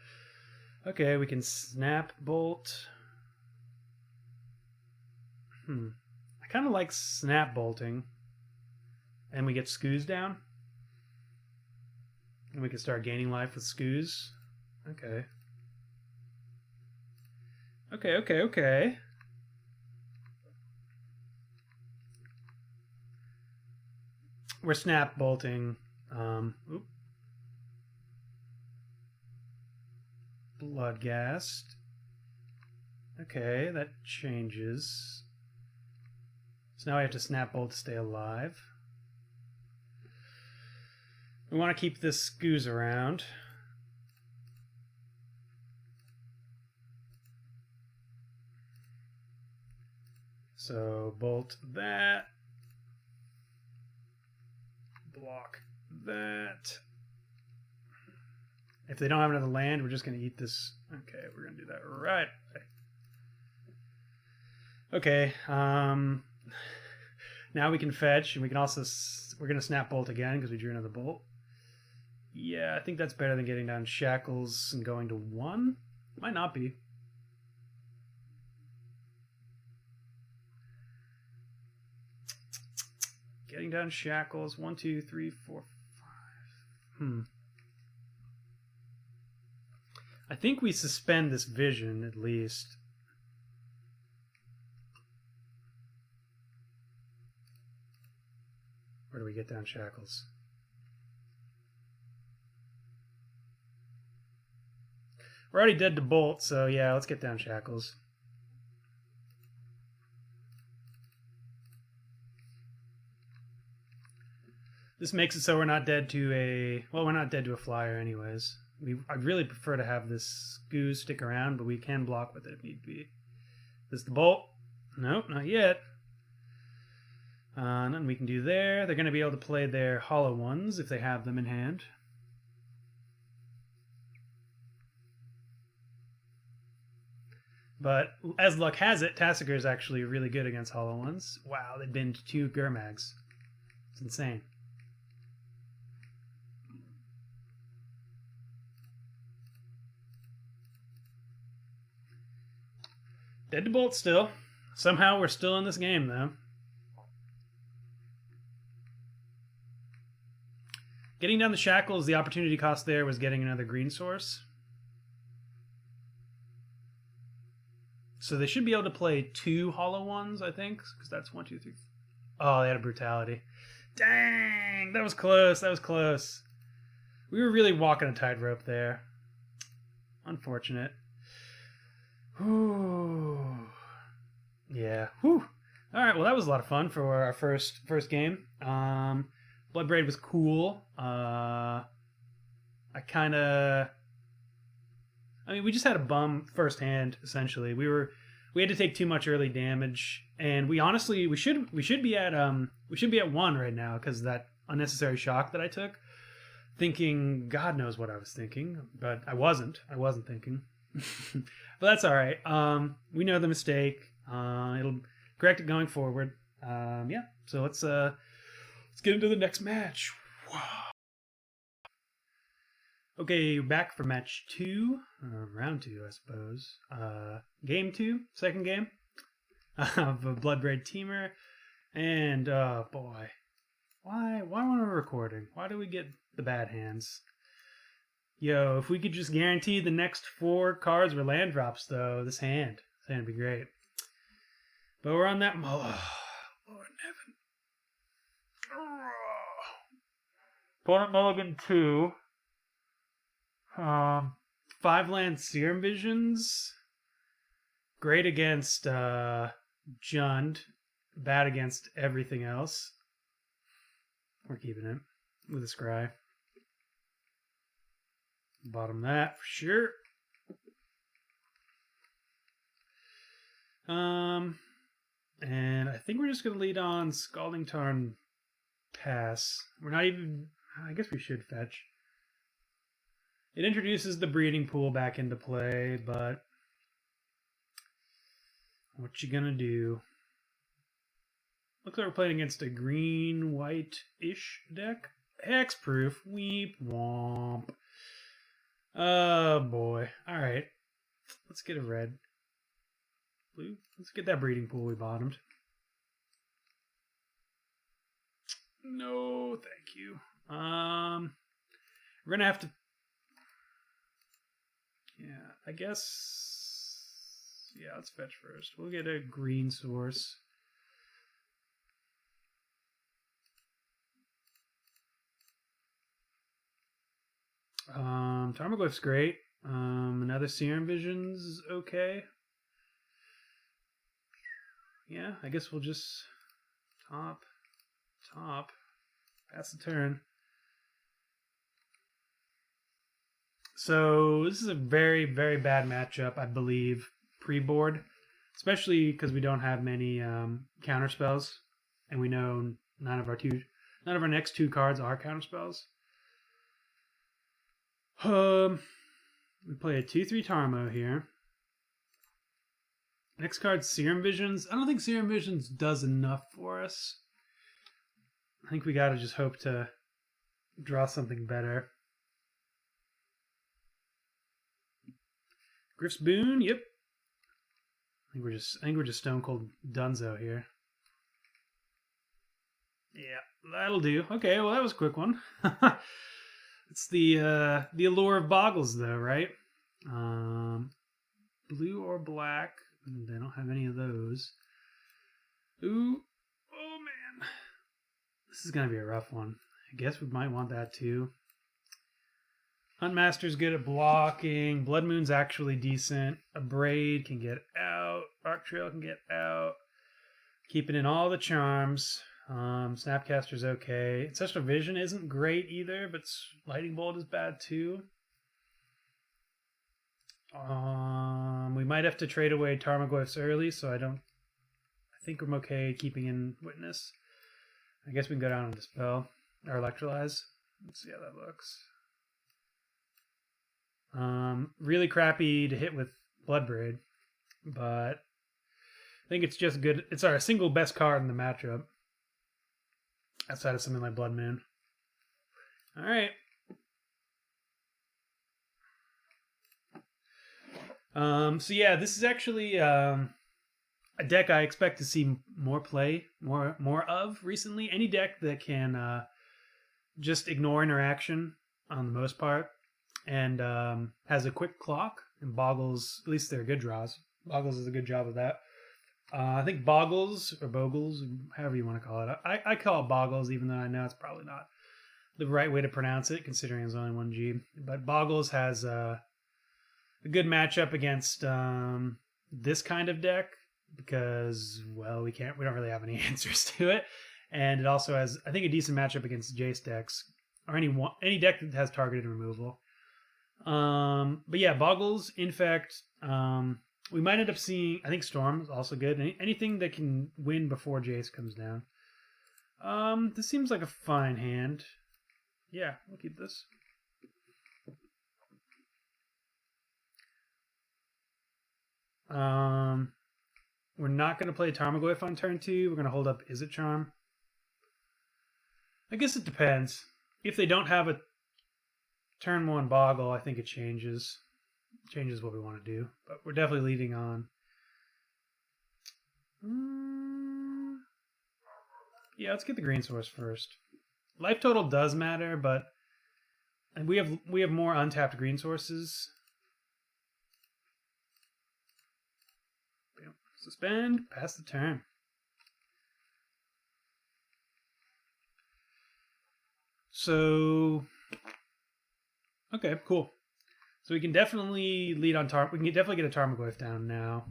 Okay, we can snap bolt. I kind of like snap bolting. And we get Scoos down. And we can start gaining life with Scoos. Okay. Okay. We're snap bolting. Bloodghast. Okay, that changes. So now I have to snap bolt to stay alive. We want to keep this Scoos around. So bolt that. Block that. If they don't have another land, we're just going to eat this. Okay, we're going to do that right. Okay. Now we can fetch, and we can also... We're going to snap bolt again because we drew another bolt. Yeah, I think that's better than getting down Shackles and going to 1. Might not be. Getting down Shackles. 1, 2, 3, 4, 5. I think we suspend this vision at least. Where do we get down Shackles? We're already dead to bolt, so yeah, let's get down Shackles. This makes it so we're not dead to a... Well, we're not dead to a flyer anyways. I'd really prefer to have this Scoos stick around, but we can block with it if need be. This the bolt? Nope, not yet. Nothing we can do there. They're going to be able to play their hollow ones if they have them in hand. But as luck has it, Tasigur is actually really good against hollow ones. Wow, they've been 2 Gurmags. It's insane. Dead to bolt still. Somehow we're still in this game, though. Getting down the Shackles, the opportunity cost there was getting another green source. So they should be able to play 2 hollow ones, I think, because that's 1, 2, 3. Oh, they had a brutality. Dang, that was close. That was close. We were really walking a tightrope there. Unfortunate. Whew. Yeah. Whew. All right. Well, that was a lot of fun for our first game. Bloodbraid was cool. I mean, we just had a bum first hand essentially. We had to take too much early damage, and we should be at 1 right now because that unnecessary shock that I took. Thinking, God knows what I was thinking, but I wasn't thinking. But that's all right. We know the mistake. It'll correct it going forward. Yeah. So let's get into the next match. Okay, back for match 2, round 2, I suppose. Game 2, second game of Bloodbraid Temur, and boy, why when we're recording? Why do we get the bad hands? Yo, if we could just guarantee the next 4 cards were land drops, though, this hand would be great. But we're on that. Oh, Lord in heaven. Opponent mulligan 2. 5 land Serum Visions. Great against Jund. bad against everything else. We're keeping it with a scry. Bottom that for sure. And I think we're just gonna lead on Scalding Tarn pass. We're not even. I guess we should fetch. It introduces the breeding pool back into play, but what you gonna do? Looks like we're playing against a green-white-ish deck. Hexproof. Weep womp. Oh boy. Alright. Let's get a red. Blue. Let's get that breeding pool we bottomed. No, thank you. We're gonna have to. Yeah, I guess. Yeah, let's fetch first. We'll get a green source. Tarmogoyf's great. Another Serum Vision's okay. Yeah, I guess we'll just top, pass the turn. So this is a very, very bad matchup, I believe, pre-board, especially because we don't have many counter spells, and we know none of our next two cards are counter spells. We play a 2/3 Tarmo here. Next card's Serum Visions. I don't think Serum Visions does enough for us. I think we gotta just hope to draw something better. Griff's Boon, yep. I think we're just stone cold Dunzo here. Yeah, that'll do. Okay, well that was a quick one. It's the allure of Bogles, though, right? Blue or black? They don't have any of those. Ooh, oh man, this is gonna be a rough one. I guess we might want that too. Huntmaster's good at blocking. Blood Moon's actually decent. A Braid can get out. Arc Trail can get out. Keeping in all the charms. Snapcaster's okay. Ancestral Vision isn't great either, but Lightning Bolt is bad too. We might have to trade away Tarmogoyfs early, so I think I'm okay keeping in Witness. I guess we can go down to Dispel or Electrolyze. Let's see how that looks. Really crappy to hit with Bloodbraid, but I think it's just good. It's our single best card in the matchup, outside of something like Blood Moon. All right. So yeah, this is actually a deck I expect to see more of recently. Any deck that can just ignore interaction on the most part, and has a quick clock, and Bogles, at least they're good draws. Bogles does a good job of that. I think Bogles, or Bogles, however you want to call it. I call it Bogles, even though I know it's probably not the right way to pronounce it, considering it's only 1G. But Bogles has a good matchup against this kind of deck, because, well, we don't really have any answers to it. And it also has, I think, a decent matchup against Jace decks, or any deck that has targeted removal. But yeah, Bogles, Infect, we might end up seeing, I think Storm is also good. Anything that can win before Jace comes down. This seems like a fine hand. Yeah, we'll keep this. We're not going to play Tarmogoyf on turn 2. We're going to hold up Is It Charm. I guess it depends. If they don't have a turn 1 Boggle, I think it changes what we want to do. But we're definitely leading on. Yeah, let's get the green source first. Life total does matter, but we have more untapped green sources. Suspend, pass the turn. So, okay, cool. So we can definitely lead on we can definitely get a Tarmogoyf down now.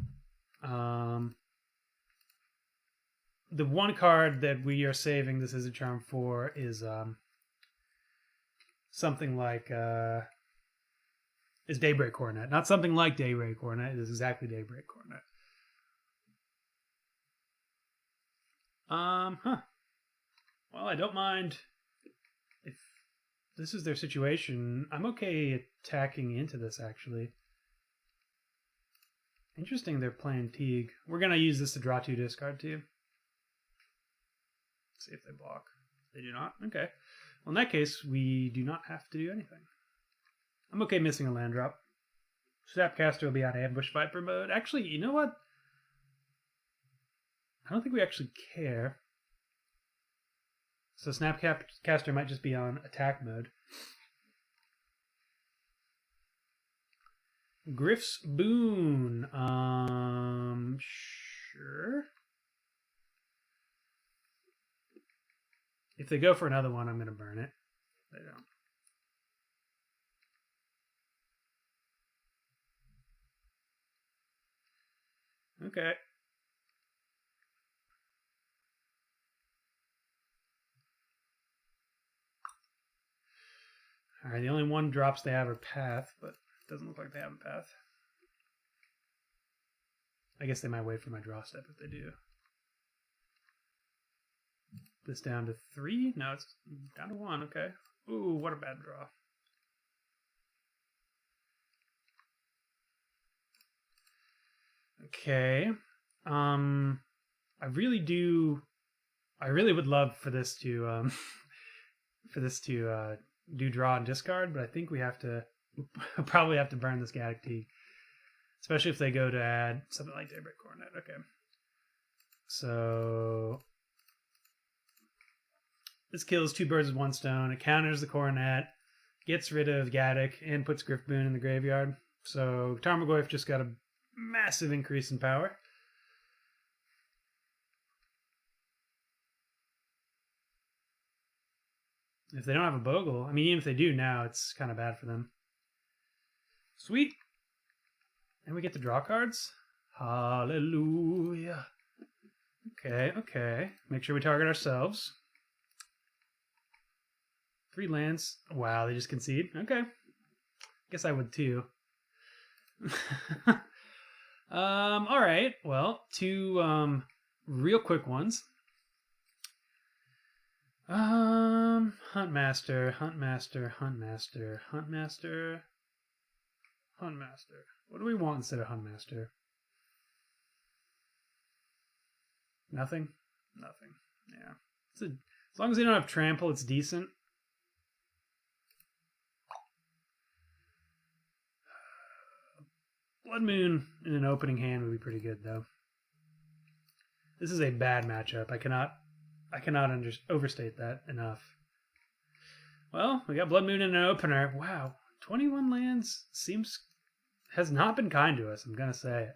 the one card that we are saving this as a charm for is something like is Daybreak Coronet. Not something like Daybreak Coronet. It is exactly Daybreak Coronet. Well, I don't mind if this is their situation. I'm okay attacking into this, actually. Interesting they're playing Teague. We're going to use this to draw 2 discard, too. See if they block. They do not? Okay. Well, in that case, we do not have to do anything. I'm okay missing a land drop. Snapcaster will be on Ambush Viper mode. Actually, you know what? I don't think we actually care. So Snapcaster might just be on attack mode. Griff's Boon. Sure. If they go for another one, I'm going to burn it. They don't. Okay. Alright, the only one drops they have are Path, but it doesn't look like they have a Path. I guess they might wait for my draw step if they do. This down to 3? No, it's down to 1, okay. Ooh, what a bad draw. Okay. I really would love for this to do draw and discard, but I think we have to probably have to burn this Gaddock Teague. Especially if they go to add something like Daybreak Coronet. Okay. So this kills 2 birds with 1 stone. It counters the Coronet, gets rid of Gaddock, and puts Griffboon in the graveyard. So Tarmogoyf just got a massive increase in power. If they don't have a Bogle, I mean, even if they do now, it's kind of bad for them. Sweet. And we get to draw cards. Hallelujah. Okay, okay. Make sure we target ourselves. 3 lands. Wow, they just concede. Okay. Guess I would too. All right. Well, 2 real quick ones. Huntmaster, Huntmaster, Huntmaster, Huntmaster, Huntmaster. What do we want instead of Huntmaster? Nothing? Nothing. Yeah. As long as they don't have trample, it's decent. Blood Moon in an opening hand would be pretty good, though. This is a bad matchup. I cannot overstate that enough. Well, we got Blood Moon in an opener. Wow, 21 lands has not been kind to us. I'm gonna say it.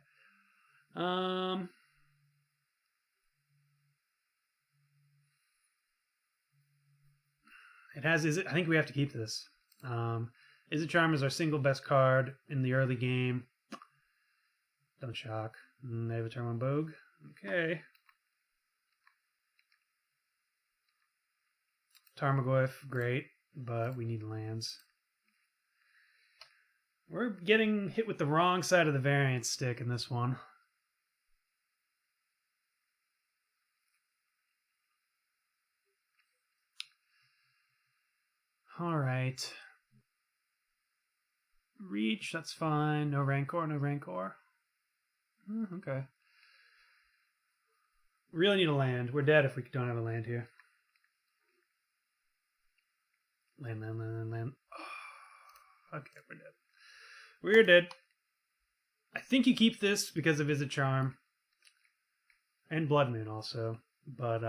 It has. I think we have to keep this. Izzet Charm is our single best card in the early game. Don't shock. They have a turn 1 Bogue. Okay. Tarmogoyf, great, but we need lands. We're getting hit with the wrong side of the variance stick in this one. Alright. Reach, that's fine. No Rancor, no Rancor. Okay. Really need a land. We're dead if we don't have a land here. Land. Oh, okay, we're dead. We're dead. I think you keep this because of Izzet Charm. And Blood Moon also. But,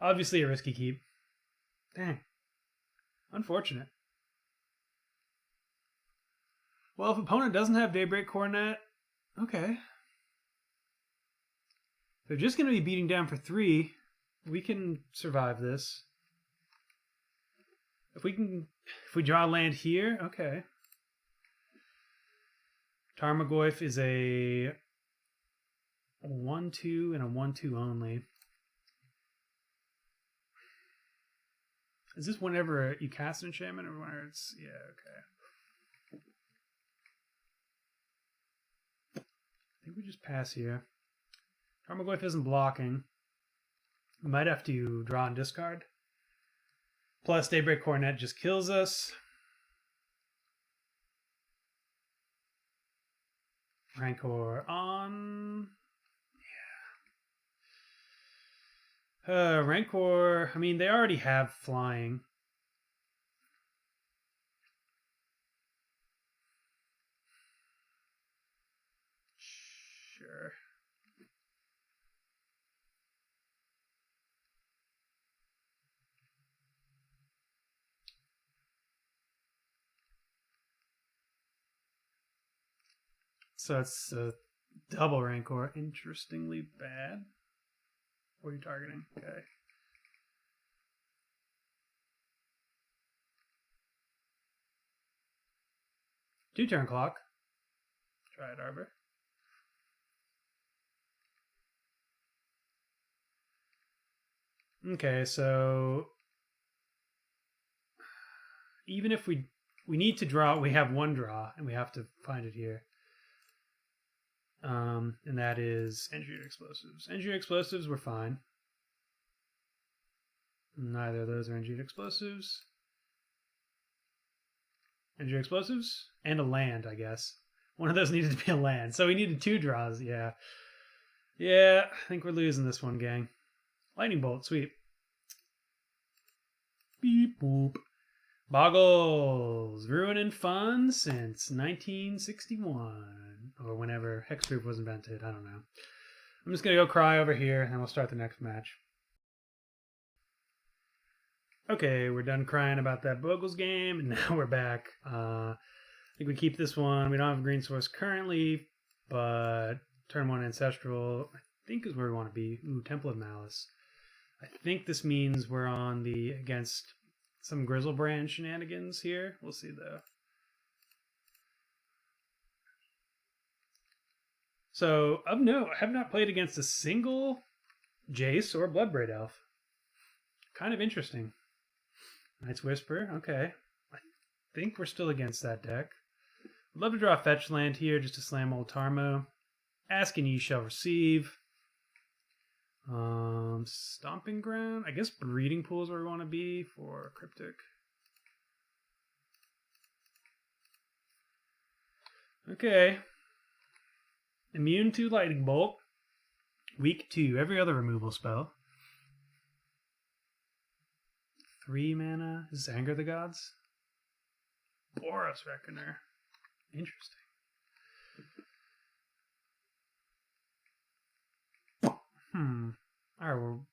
obviously a risky keep. Dang. Unfortunate. Well, if opponent doesn't have Daybreak Coronet, okay. If they're just going to be beating down for 3, we can survive this. If we draw land here, okay. Tarmogoyf is a a 1/2 and a 1/2 only. Is this whenever you cast an enchantment or whenever it's... Yeah, okay. I think we just pass here. Tarmogoyf isn't blocking. We might have to draw and discard. Plus, Daybreak Coronet just kills us. Rancor on... Yeah. Rancor, I mean, they already have flying. Sure. So it's a double Rancor. Interestingly bad. What are you targeting? Okay. Two turn clock. Dryad Arbor. Okay, so even if we need to draw, we have one draw, and we have to find it here. And that is Engineered Explosives. Engineered Explosives, we're fine. Neither of those are Engineered Explosives. Engineered Explosives? And a land, I guess. One of those needed to be a land. So we needed two draws, yeah. Yeah, I think we're losing this one, gang. Lightning Bolt, sweet. Beep boop. Bogles, ruining fun since 1961. Or whenever Hexproof was invented, I don't know. I'm just going to go cry over here, and we'll start the next match. Okay, we're done crying about that Bogles game, and now we're back. I think we keep this one. We don't have a green source currently, but turn 1 Ancestral, I think is where we want to be. Ooh, Temple of Malice. I think this means we're on the against some Grizzlebrand shenanigans here. We'll see, though. So, of note, I have not played against a single Jace or Bloodbraid Elf. Kind of interesting. Knight's Whisper, okay. I think we're still against that deck. I'd love to draw a fetch land here just to slam old Tarmo. Asking Ye Shall Receive. Stomping Ground. I guess Breeding Pool is where we want to be for Cryptic. Okay. Immune to Lightning Bolt. Weak to every other removal spell. 3 mana. Is this Anger the Gods? Boros Reckoner. Interesting. Alright, well,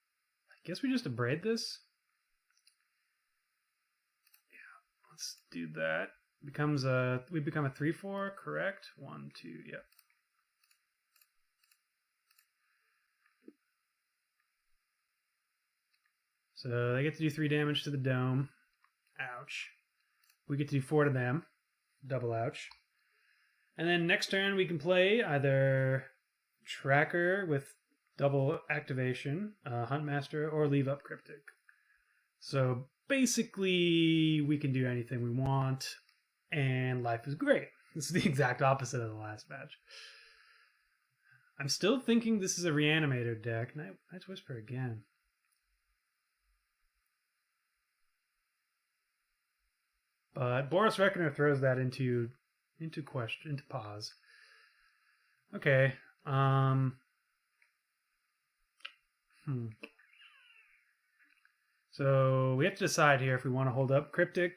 I guess we just abrade this. Yeah, let's do that. We become a 3/4, correct? 1, 2, yep. So they get to do 3 damage to the dome. Ouch. We get to do 4 to them. Double ouch. And then next turn we can play either Tracker with double activation, Huntmaster, or leave up Cryptic. So basically we can do anything we want, and life is great. This is the exact opposite of the last match. I'm still thinking this is a Reanimator deck. Night's Whisper again. But Boros Reckoner throws that into pause. Okay. So we have to decide here if we want to hold up Cryptic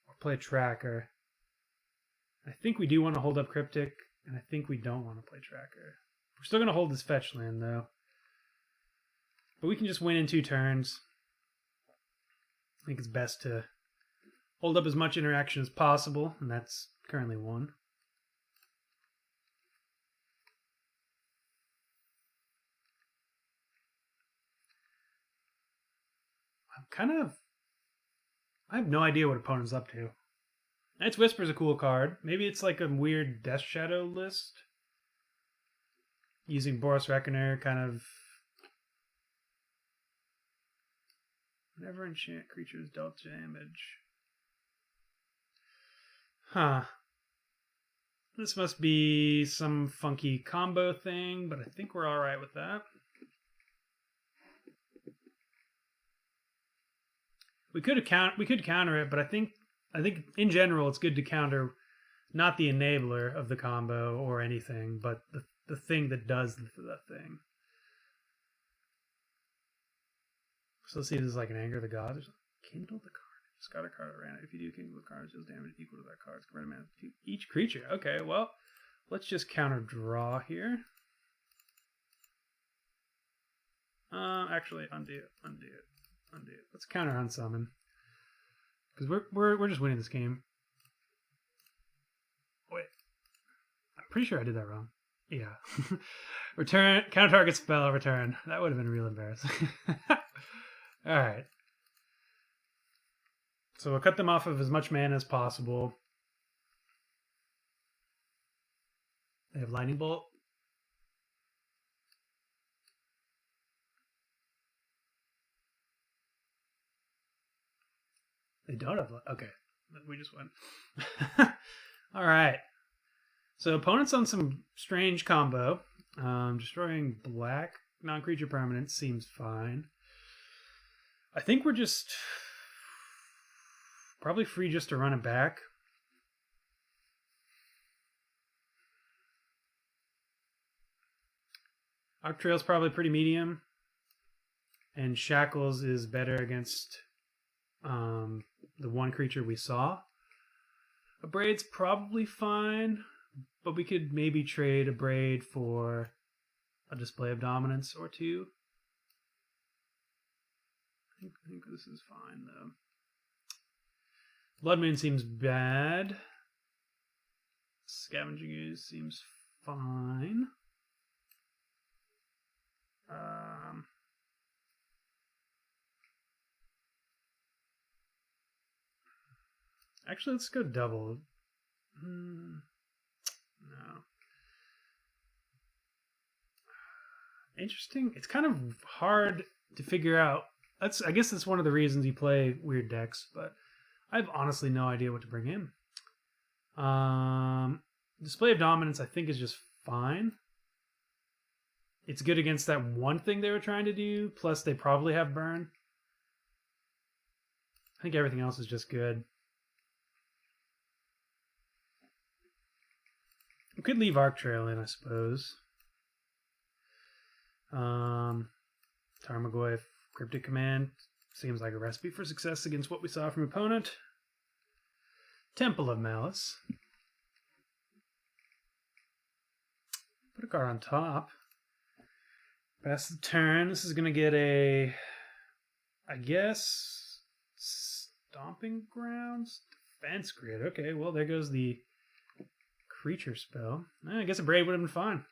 or play Tracker. I think we do want to hold up Cryptic, and I think we don't want to play Tracker. We're still going to hold this fetch land, though. But we can just win in 2 turns. I think it's best to hold up as much interaction as possible, and that's currently 1. I have no idea what opponent's up to. Night's Whisper is a cool card. Maybe it's like a weird Death Shadow list. using Boros Reckoner kind of... Whenever enchant creatures dealt damage. Huh. This must be some funky combo thing, but I think we're alright with that. We could counter it, but I think in general it's good to counter not the enabler of the combo or anything, but the thing that does the thing. So let's see if this is like an Anger of the Gods. Kindle the card. Discard a card at random. If you do kindle the card, it deals damage equal to that card's converted mana to each creature. Okay, well, let's just counter draw here. Actually, undo it. Let's counter unsummon. Because we're just winning this game. Wait. I'm pretty sure I did that wrong. Yeah. Return, counter target spell, return. That would have been real embarrassing. Alright. So we'll cut them off of as much mana as possible. They have Lightning Bolt. They don't have... Okay. We just went. Alright. So opponent's on some strange combo. Destroying black non-creature permanent seems fine. I think we're just... probably free just to run it back. Arc Trail's probably pretty medium. And Shackles is better against the one creature we saw. A Braid's probably fine, but we could maybe trade a Braid for a Display of Dominance or two. I think this is fine, though. Blood Moon seems bad. Scavenging Ooze seems fine. Actually, let's go double. No. Interesting. It's kind of hard to figure out. I guess that's one of the reasons you play weird decks, but I have honestly no idea what to bring in. Display of Dominance, I think, is just fine. It's good against that one thing they were trying to do, plus they probably have burn. I think everything else is just good. We could leave Arc Trail in, I suppose. Tarmogoyf, Cryptic Command. Seems like a recipe for success against what we saw from opponent. Temple of Malice. Put a card on top. Pass the turn. This is going to get a... I guess... Stomping Grounds? Defense Grid. Okay, well, there goes the creature spell. I guess a Braid would have been fine.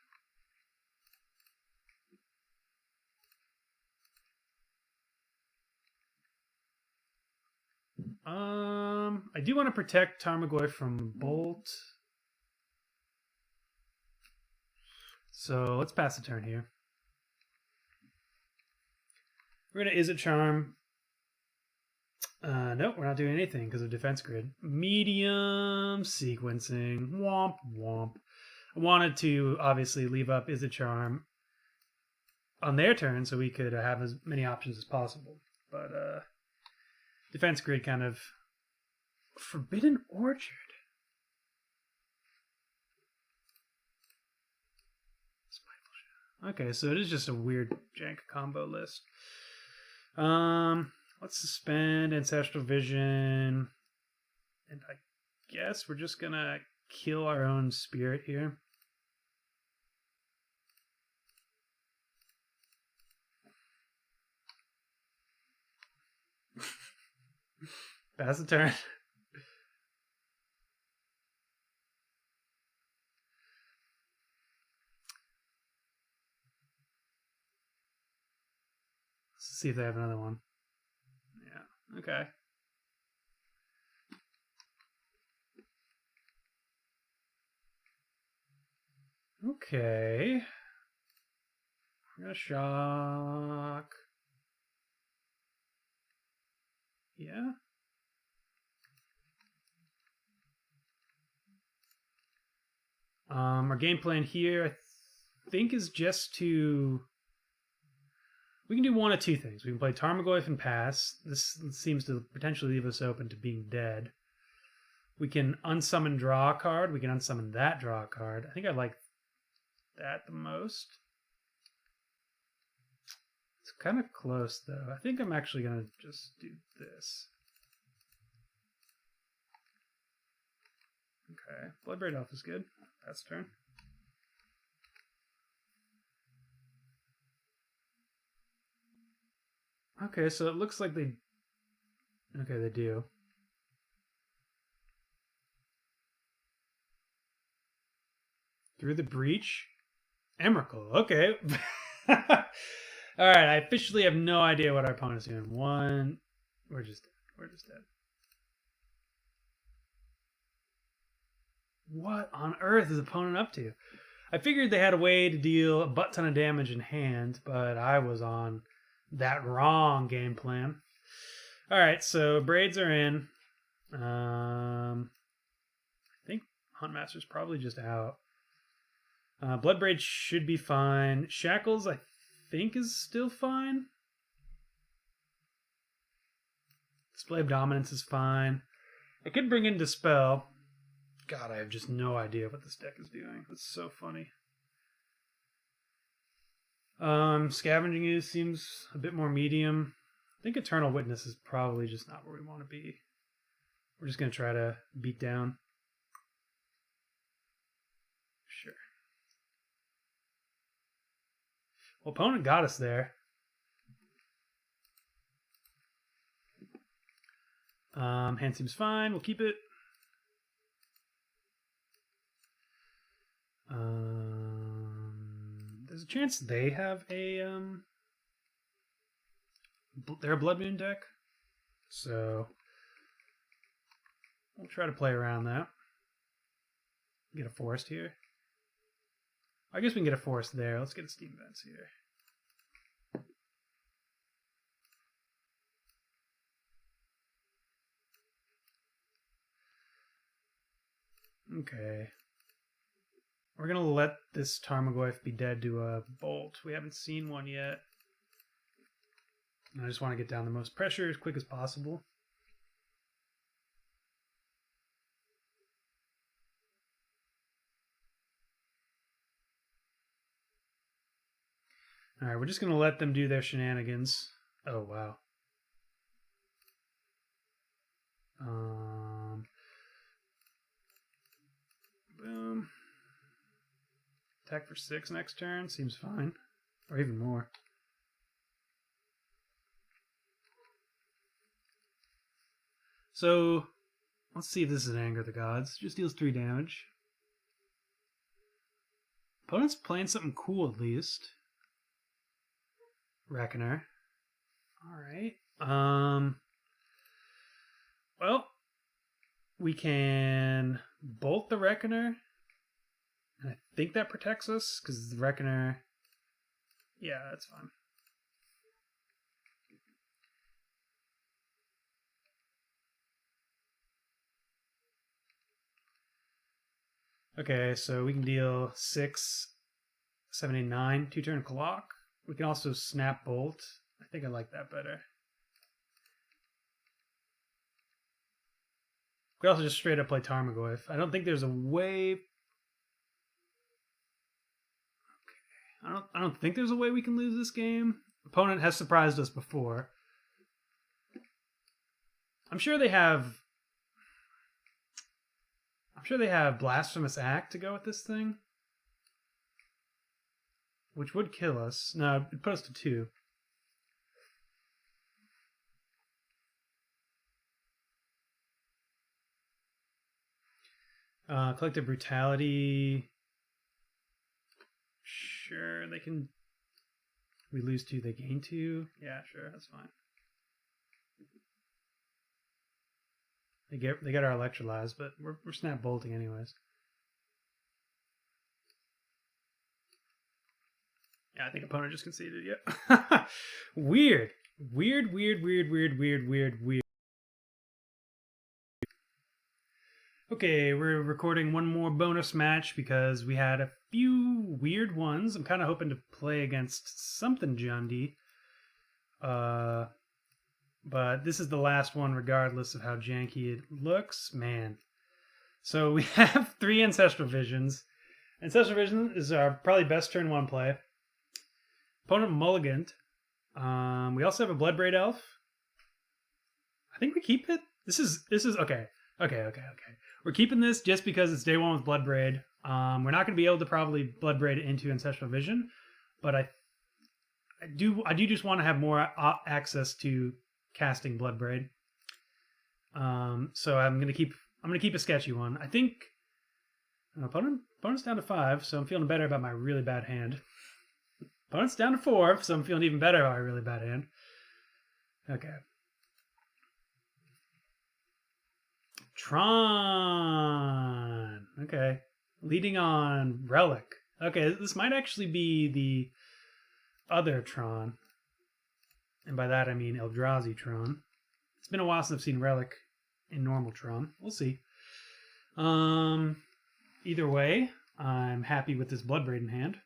I do want to protect Tarmogoyf from Bolt. So let's pass the turn here. We're going to Izzet Charm. Nope, we're not doing anything because of Defense Grid. Medium sequencing. Womp womp. I wanted to obviously leave up Izzet Charm on their turn so we could have as many options as possible. But Defense Grid kind of... Forbidden Orchard. Okay, so it is just a weird jank combo list. Let's suspend Ancestral Vision. And I guess we're just gonna kill our own spirit here. Pass the turn. Let's see if they have another one. Yeah, okay. Okay. I'm gonna shock. Yeah. Our game plan here, I think, is just to... We can do one of two things. We can play Tarmogoyf and pass. This seems to potentially leave us open to being dead. We can unsummon, draw a card. We can unsummon that, draw a card. I think I like that the most. It's kind of close, though. I think I'm actually going to just do this. Okay, Bloodbraid Elf is good. That's turn. Okay, so it looks like they... Okay, they do. Through the breach? Emrakul, okay. Alright, I officially have no idea what our opponent's doing. One... We're just dead. We're just dead. What on earth is opponent up to? I figured they had a way to deal a butt ton of damage in hand, but I was on that wrong game plan. Alright, so braids are in. I think Huntmaster's probably just out. Bloodbraid should be fine. Shackles, I think, is still fine. Display of Dominance is fine. I could bring in Dispel. God, I have just no idea what this deck is doing. It's so funny. Scavenging Ooze seems a bit more medium. I think Eternal Witness is probably just not where we want to be. We're just going to try to beat down. Sure. Well, opponent got us there. Hand seems fine. We'll keep it. There's a chance they have a their Blood Moon deck, so we'll try to play around that. Get a forest here. I guess we can get a forest there. Let's get a Steam Vents here. Okay. We're going to let this Tarmogoyf be dead to a bolt. We haven't seen one yet. I just want to get down the most pressure as quick as possible. Alright, we're just going to let them do their shenanigans. Oh, wow. Boom. Attack for 6 next turn. Seems fine. Or even more. So, let's see if this is an Anger of the Gods. Just deals 3 damage. Opponent's playing something cool, at least. Reckoner. Alright. Well, we can bolt the Reckoner. And I think that protects us, because the Reckoner... Yeah, that's fine. Okay, so we can deal 6, 7, 8, 9, 2-turn clock. We can also snap bolt. I think I like that better. We could also just straight up play Tarmogoyf. I don't think there's a way... I don't think there's a way we can lose this game. Opponent has surprised us before. I'm sure they have Blasphemous Act to go with this thing. Which would kill us. No, it'd put us to 2. Collective Brutality... Sure, they can... We lose 2, they gain 2. Yeah, sure, that's fine. They get our Electrolyze, but we're snap bolting anyways. Yeah, I think opponent just conceded. Yep. Weird. Weird. Okay, we're recording one more bonus match because we had a few weird ones. I'm kind of hoping to play against something Jundy. But this is the last one regardless of how janky it looks. Man. So we have 3 Ancestral Visions. Ancestral Vision is our probably best turn 1 play. Opponent mulligant. We also have a Bloodbraid Elf. I think we keep it. This is okay. Okay. We're keeping this just because it's day 1 with Bloodbraid. We're not going to be able to probably Bloodbraid into Ancestral Vision, but I do just want to have more access to casting Bloodbraid. So I'm gonna keep a sketchy one. I think opponent's down to 5, so I'm feeling better about my really bad hand. Opponent's down to 4, so I'm feeling even better about my really bad hand. Okay. Tron. Okay. Leading on Relic. Okay, this might actually be the other Tron. And by that I mean Eldrazi Tron. It's been a while since I've seen Relic in normal Tron. We'll see. Either way, I'm happy with this Bloodbraid in hand.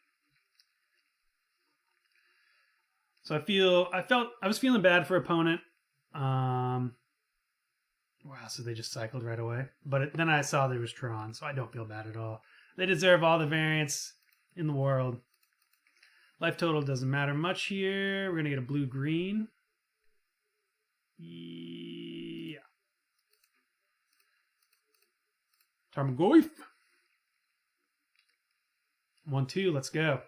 So I was feeling bad for opponent. Wow, so they just cycled right away. But then I saw there was Tron, so I don't feel bad at all. They deserve all the variance in the world. Life total doesn't matter much here. We're going to get a blue-green. Yeah. Tarmogoyf. 1-2, let's go.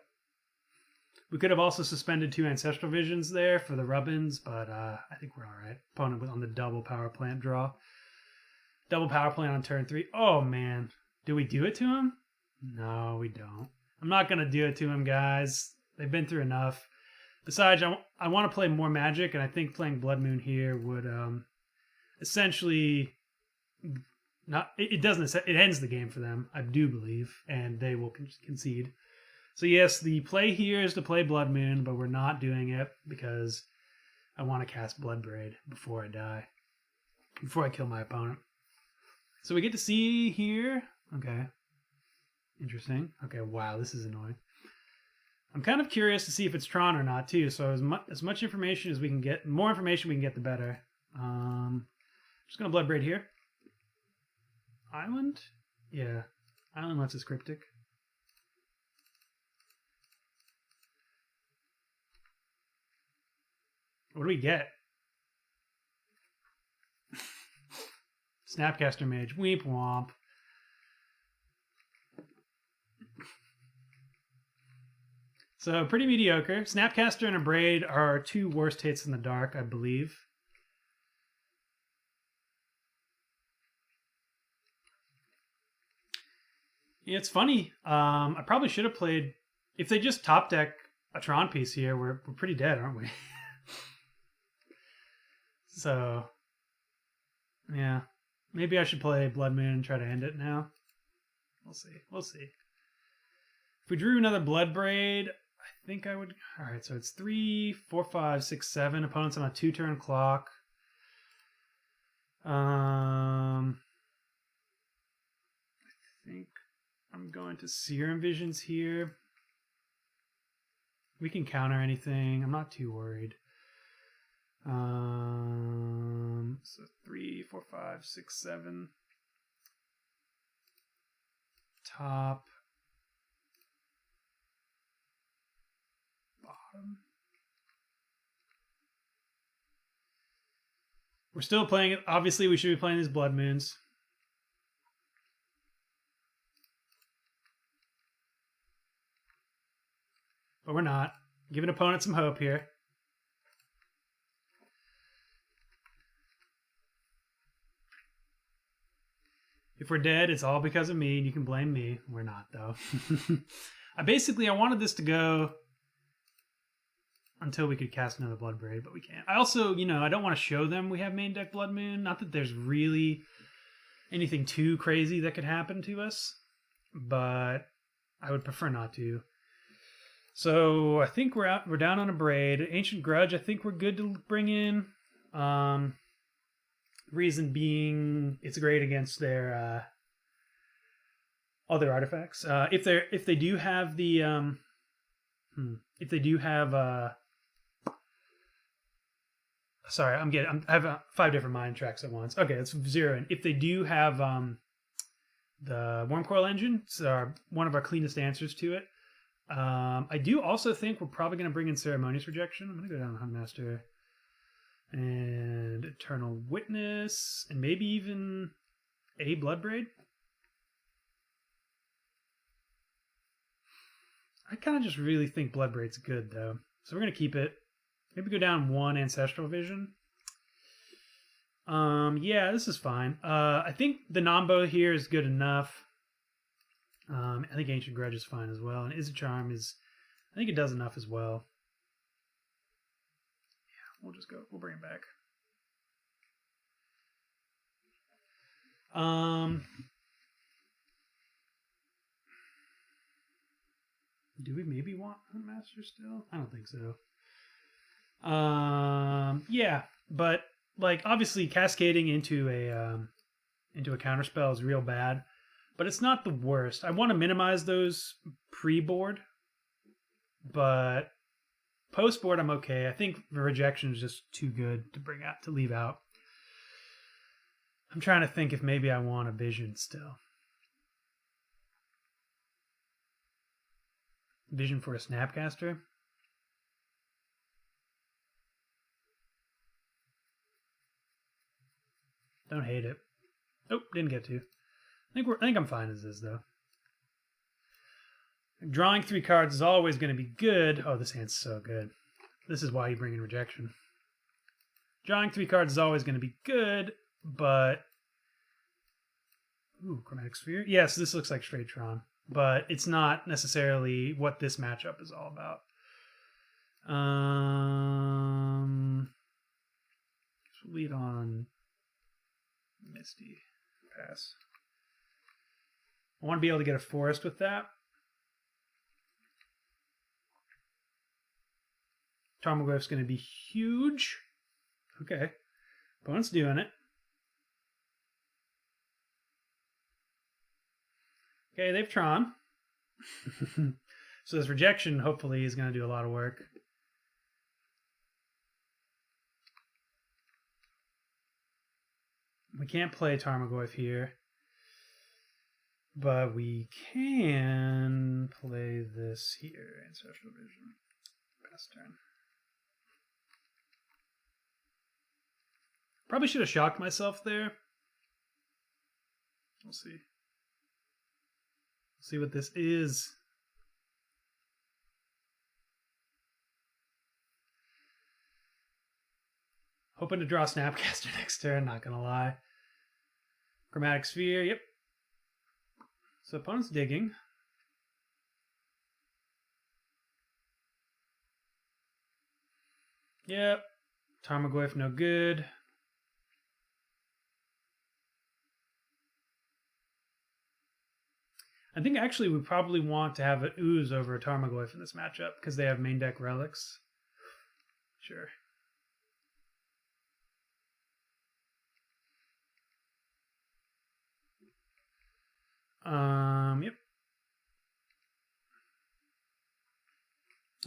We could have also suspended 2 Ancestral Visions there for the Rubbins, but I think we're alright. Opponent was on the double power plant draw. Double power plant on turn 3. Oh, man. Do we do it to him? No, we don't. I'm not going to do it to him, guys. They've been through enough. Besides, I want to play more Magic, and I think playing Blood Moon here would essentially not. It doesn't. It ends the game for them, I do believe, and they will concede. So yes, the play here is to play Blood Moon, but we're not doing it because I want to cast Bloodbraid before I die, before I kill my opponent. So we get to see here. Okay, interesting. Okay, wow, this is annoying. I'm kind of curious to see if it's Tron or not, too. So as much information as we can get, more information we can get, the better. Just going to Bloodbraid here. Island? Yeah. Island lets us cryptic. What do we get? Snapcaster Mage. Weep womp. So, pretty mediocre. Snapcaster and a Braid are our 2 worst hits in the dark, I believe. Yeah, it's funny. I probably should have played... If they just top deck a Tron piece here, we're pretty dead, aren't we? So, yeah. Maybe I should play Blood Moon and try to end it now. We'll see. We'll see. If we drew another Bloodbraid... I think I would... Alright, so it's 3, 4, 5, 6, 7. Opponents on a 2-turn clock. I think I'm going to Serum Visions here. We can counter anything. I'm not too worried. So 3, 4, 5, 6, 7. Top. We're still playing it. Obviously, we should be playing these Blood Moons. But we're not. Giving opponent some hope here. If we're dead, it's all because of me, and you can blame me. We're not, though. I wanted this to go until we could cast another Bloodbraid, but we can't. I also, I don't want to show them we have main deck Blood Moon. Not that there's really anything too crazy that could happen to us, but I would prefer not to. So I think we're down on a Braid. Ancient Grudge, I think we're good to bring in. Reason being, it's great against their other artifacts. If they do have the if they do have sorry, I have 5 different mind tracks at once. Okay, let's zero in. If they do have the Wormcoil engine, it's one of our cleanest answers to it. I do also think we're probably going to bring in Ceremonious Rejection. I'm going to go down to Huntmaster and Eternal Witness, and maybe even a Bloodbraid. I kind of just really think Bloodbraid's good, though. So we're going to keep it. Maybe go down 1 Ancestral Vision. Yeah, this is fine. I think the Nombo here is good enough. I think Ancient Grudge is fine as well. And Izzet Charm is... I think it does enough as well. Yeah, we'll just go. We'll bring it back. Do we maybe want Huntmaster still? I don't think so. Yeah, but like obviously cascading into a counterspell is real bad, but it's not the worst. I want to minimize those pre-board, but post-board I'm okay. I think the rejection is just too good to bring out to leave out. I'm trying to think if maybe I want a vision still. Vision for a Snapcaster. Don't hate it. Oh, didn't get to. I think I'm fine as is though. Drawing 3 cards is always going to be good. Oh, this hand's so good. This is why you bring in rejection. Drawing 3 cards is always going to be good, but ooh, Chromatic Sphere. Yes, this looks like straight Tron, but it's not necessarily what this matchup is all about. Lead on Misty. Pass. I want to be able to get a forest with that. Tarmogoyf's going to be huge. Okay. Opponent's doing it. Okay, they've Tron. So this rejection hopefully is going to do a lot of work. We can't play Tarmogoyf here, but we can play this here. Ancestral Vision. Pass turn. Probably should have shocked myself there. We'll see. See what this is. Hoping to draw Snapcaster next turn, not gonna lie. Chromatic Sphere, yep. So opponent's digging. Yep. Tarmogoyf no good. I think actually we probably want to have an Ooze over a Tarmogoyf in this matchup because they have main deck relics. Sure. Yep.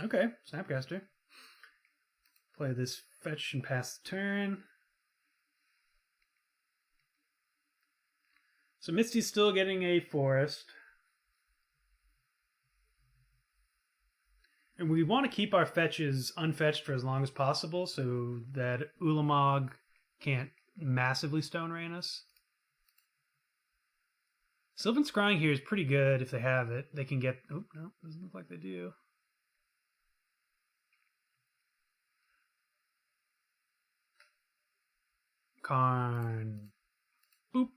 Okay, Snapcaster. Play this fetch and pass the turn. So Misty's still getting a forest. And we want to keep our fetches unfetched for as long as possible so that Ulamog can't massively Stone Rain us. Sylvan Scrying here is pretty good if they have it. They can get... Oh, no, doesn't look like they do. Karn. Boop.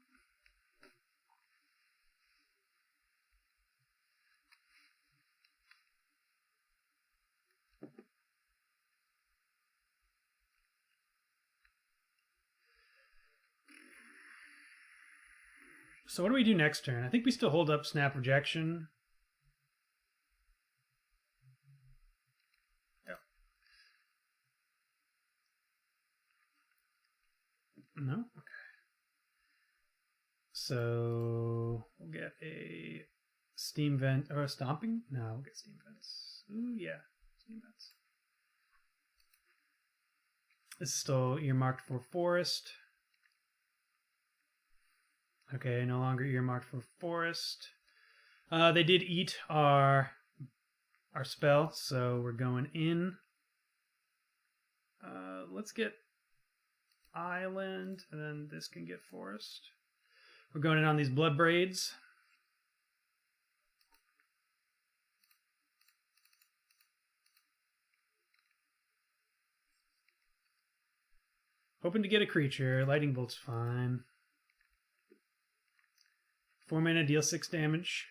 So what do we do next turn? I think we still hold up Snap Rejection. So we'll get a steam vent or a stomping. No, we'll get steam vents. Ooh, yeah, steam vents. This is still earmarked for forest. Okay, no longer earmarked for forest. They did eat our spell, so we're going in. Let's get island, and then this can get forest. We're going in on these Bloodbraids. Hoping to get a creature. Lightning Bolt's fine. 4 mana, deal 6 damage.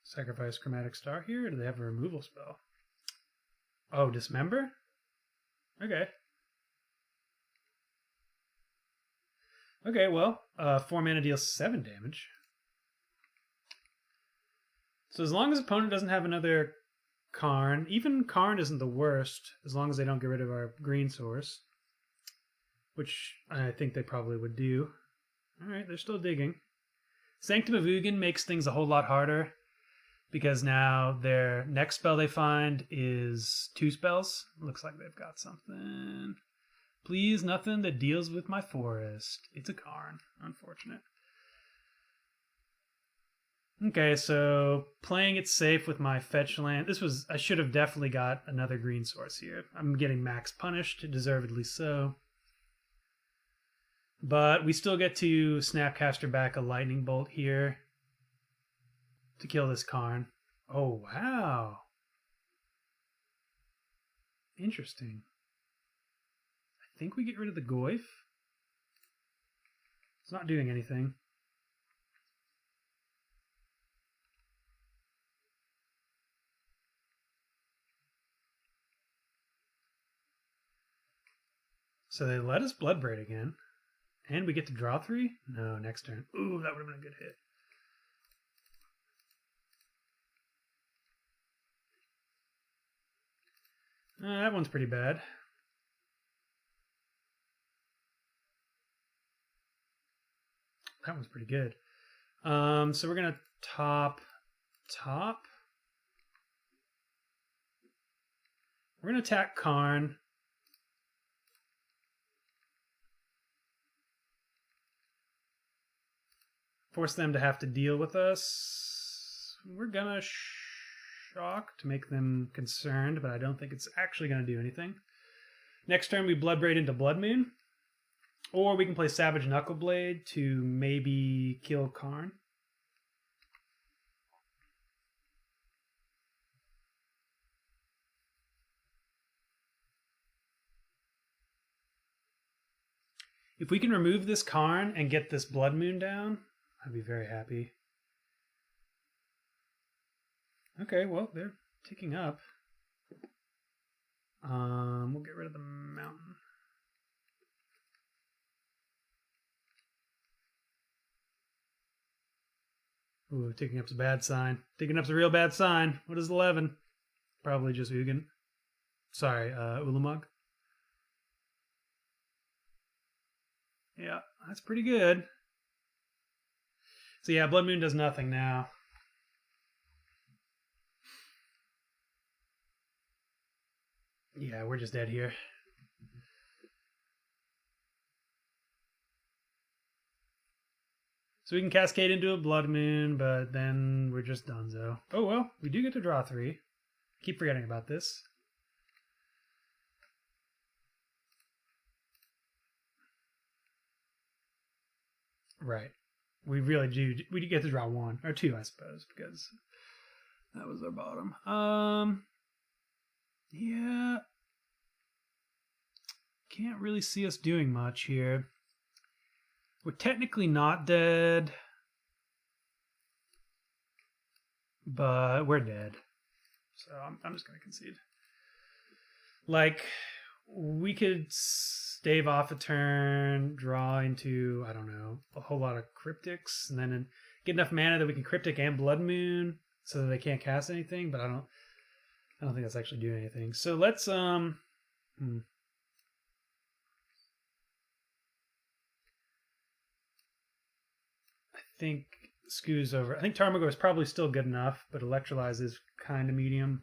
Sacrifice Chromatic Star here. Or do they have a removal spell? Oh, Dismember? Okay. Okay, well, 4 mana deals 7 damage. So as long as opponent doesn't have another Karn, even Karn isn't the worst, as long as they don't get rid of our green source. Which I think they probably would do. Alright, they're still digging. Sanctum of Ugin makes things a whole lot harder, because now their next spell they find is 2 spells. Looks like they've got something. Please, nothing that deals with my forest. It's a Karn. Unfortunate. Okay, so playing it safe with my fetch land. I should have definitely got another green source here. I'm getting max punished, deservedly so. But we still get to Snapcaster back a lightning bolt here to kill this Karn. Oh, wow. Interesting. I think we get rid of the Goyf. It's not doing anything. So they let us Bloodbraid again. And we get to draw 3? No, next turn. Ooh, that would have been a good hit. That one's pretty bad. That one's pretty good. So we're going to top. We're going to attack Karn. Force them to have to deal with us. We're gonna shock to make them concerned, but I don't think it's actually gonna do anything. Next turn we Bloodbraid into Blood Moon. Or we can play Savage Knuckleblade to maybe kill Karn. If we can remove this Karn and get this Blood Moon down, I'd be very happy. Okay, well, they're ticking up. We'll get rid of the mountain. Ooh, ticking up's a bad sign. Ticking up's a real bad sign. What is 11? Probably just Ugin. Sorry, Ulamog. Yeah, that's pretty good. So yeah, Blood Moon does nothing now. Yeah, we're just dead here. So we can cascade into a Blood Moon, but then we're just donezo. Oh well, we do get to draw 3. Keep forgetting about this. Right. We really do. We get to draw 1 or 2, I suppose, because that was our bottom. Yeah. Can't really see us doing much here. We're technically not dead, but we're dead. So I'm just gonna concede. Like, we could stave off a turn, draw into, I don't know, a whole lot of cryptics, and then get enough mana that we can cryptic and Blood Moon so that they can't cast anything, but I don't... I don't think that's actually doing anything. So let's I think Skoo's over. I think Tarmogo is probably still good enough, but Electrolyze is kind of medium.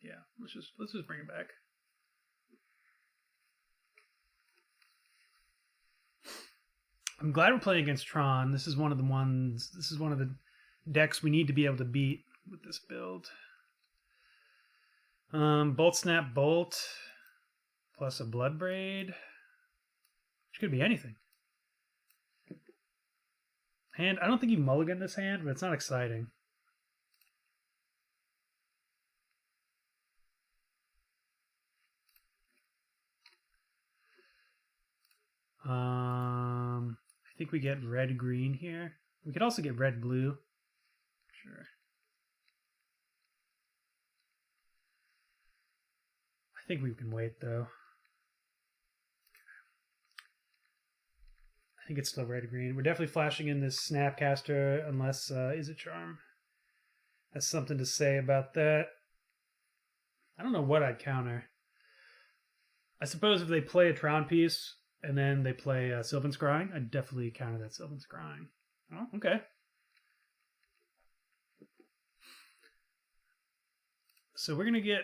Yeah, let's just bring it back. I'm glad we're playing against Tron. This is one of the decks we need to be able to beat with this build. Bolt Snap Bolt plus a Bloodbraid, which could be anything. And I don't think you mulligan this hand, but it's not exciting. I think we get red-green here. We could also get red-blue. Sure. I think we can wait, though. I think it's still red-green. We're definitely flashing in this Snapcaster, unless is it Charm? Has something to say about that. I don't know what I'd counter. I suppose if they play a Tron piece and then they play Sylvan Scrying, I'd definitely counter that Sylvan Scrying. Oh, okay. So we're going to get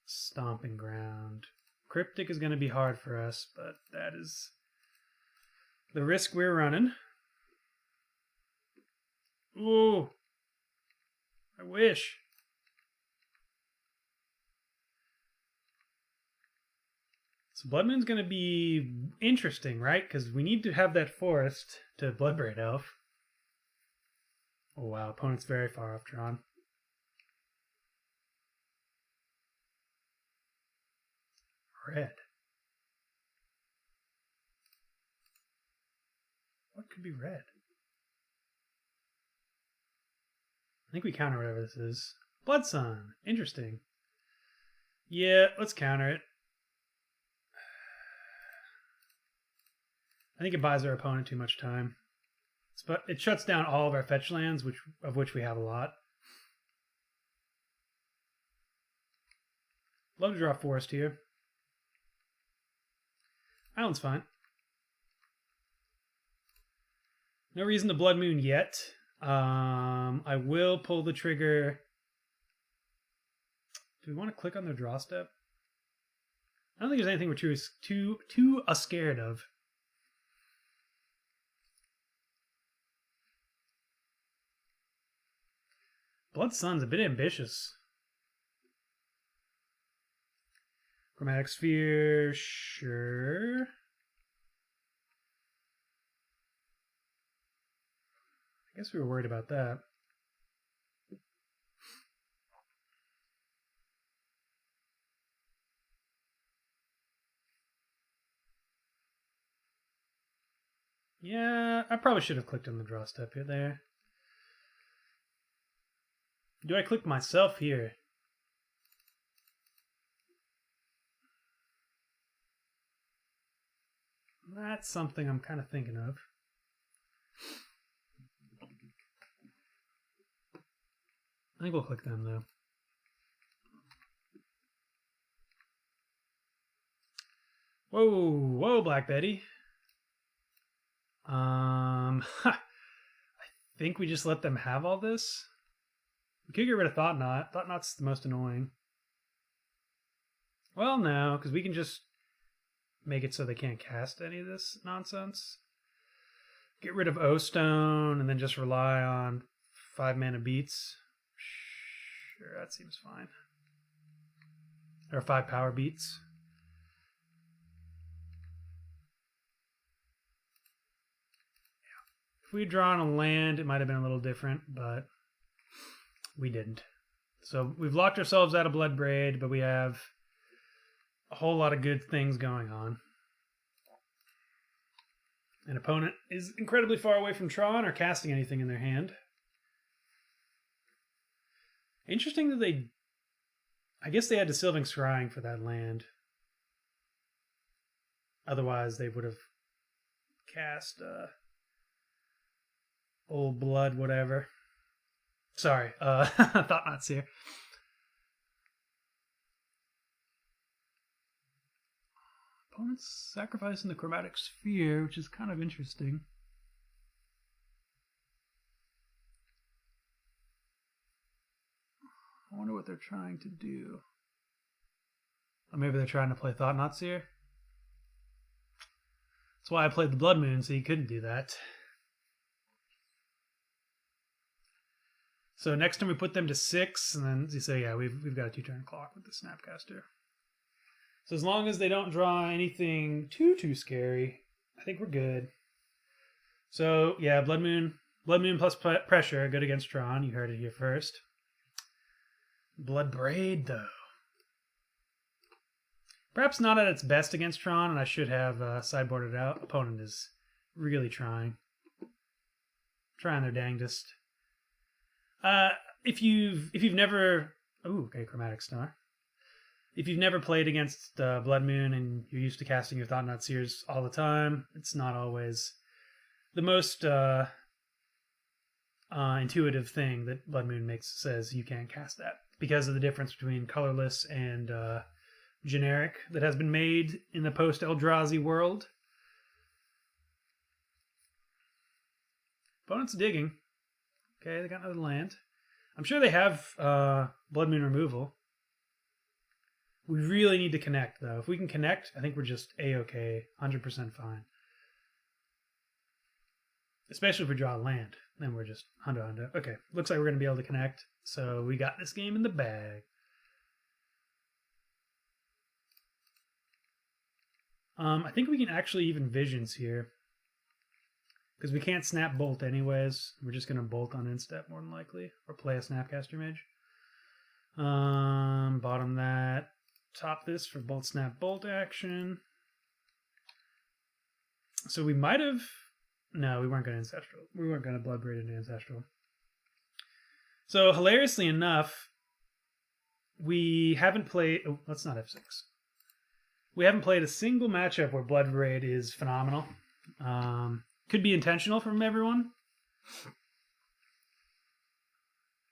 Stomping Ground. Cryptic is going to be hard for us, but that is the risk we're running. Ooh. I wish. So Blood Moon's going to be interesting, right? Because we need to have that forest to Bloodbraid Elf. Oh wow, opponent's very far off Tron. Red. What could be red? I think we counter whatever this is. Blood Sun. Interesting. Yeah, let's counter it. I think it buys our opponent too much time. But it shuts down all of our fetch lands, of which we have a lot. Love to draw forest here. Island's fine. No reason to Blood Moon yet. I will pull the trigger. Do we want to click on their draw step? I don't think there's anything we're too scared of. Blood Sun's a bit ambitious. Chromatic Sphere, sure. I guess we were worried about that. Yeah, I probably should have clicked on the draw step here there. Do I click myself here? That's something I'm kind of thinking of. I think we'll click them though. Whoa, Black Betty. I think we just let them have all this. We could get rid of Thought Knot. Thought Knot's the most annoying. Well, no, because we can just make it so they can't cast any of this nonsense. Get rid of O-Stone and then just rely on 5 mana beats. Sure, that seems fine. Or 5 power beats. Yeah. If we had drawn a land, it might have been a little different, but we didn't. So we've locked ourselves out of Bloodbraid, but we have a whole lot of good things going on. An opponent is incredibly far away from Tron or casting anything in their hand. Interesting that I guess they had to Sylvan Scrying for that land. Otherwise, they would have cast Old Blood, whatever. Sorry, Thought Not Seer. Opponent's sacrificing the Chromatic Sphere, which is kind of interesting. I wonder what they're trying to do. Or maybe they're trying to play Thought Not Seer. That's why I played the Blood Moon, so you couldn't do that. So next time we put them to 6, and then you say, yeah, we've got a 2-turn clock with the Snapcaster. So as long as they don't draw anything too scary, I think we're good. So yeah, Blood Moon plus pressure, good against Tron. You heard it here first. Bloodbraid, though. Perhaps not at its best against Tron, and I should have sideboarded it out. Opponent is really trying their dangdest. If you've never, Chromatic Star. If you've never played against Blood Moon and you're used to casting your Thought Not Seers all the time, it's not always the most intuitive thing that Blood Moon says you can't cast that because of the difference between colorless and generic that has been made in the post-Eldrazi world. Opponent's digging. Okay, they got another land. I'm sure they have Blood Moon removal. We really need to connect, though. If we can connect, I think we're just A-okay, 100% fine. Especially if we draw a land. Then we're just hundo. Okay, looks like we're going to be able to connect. So we got this game in the bag. I think we can actually even Visions here. Because we can't Snap Bolt anyways. We're just going to Bolt on Instep more than likely. Or play a Snapcaster Mage. Bottom that. Top this for Bolt Snap Bolt action. So we might have... No, we weren't going to Ancestral. We weren't going to Bloodbraid into Ancestral. So hilariously enough, we haven't played... Oh, let's not F6. We haven't played a single matchup where Bloodbraid is phenomenal. Could be intentional from everyone.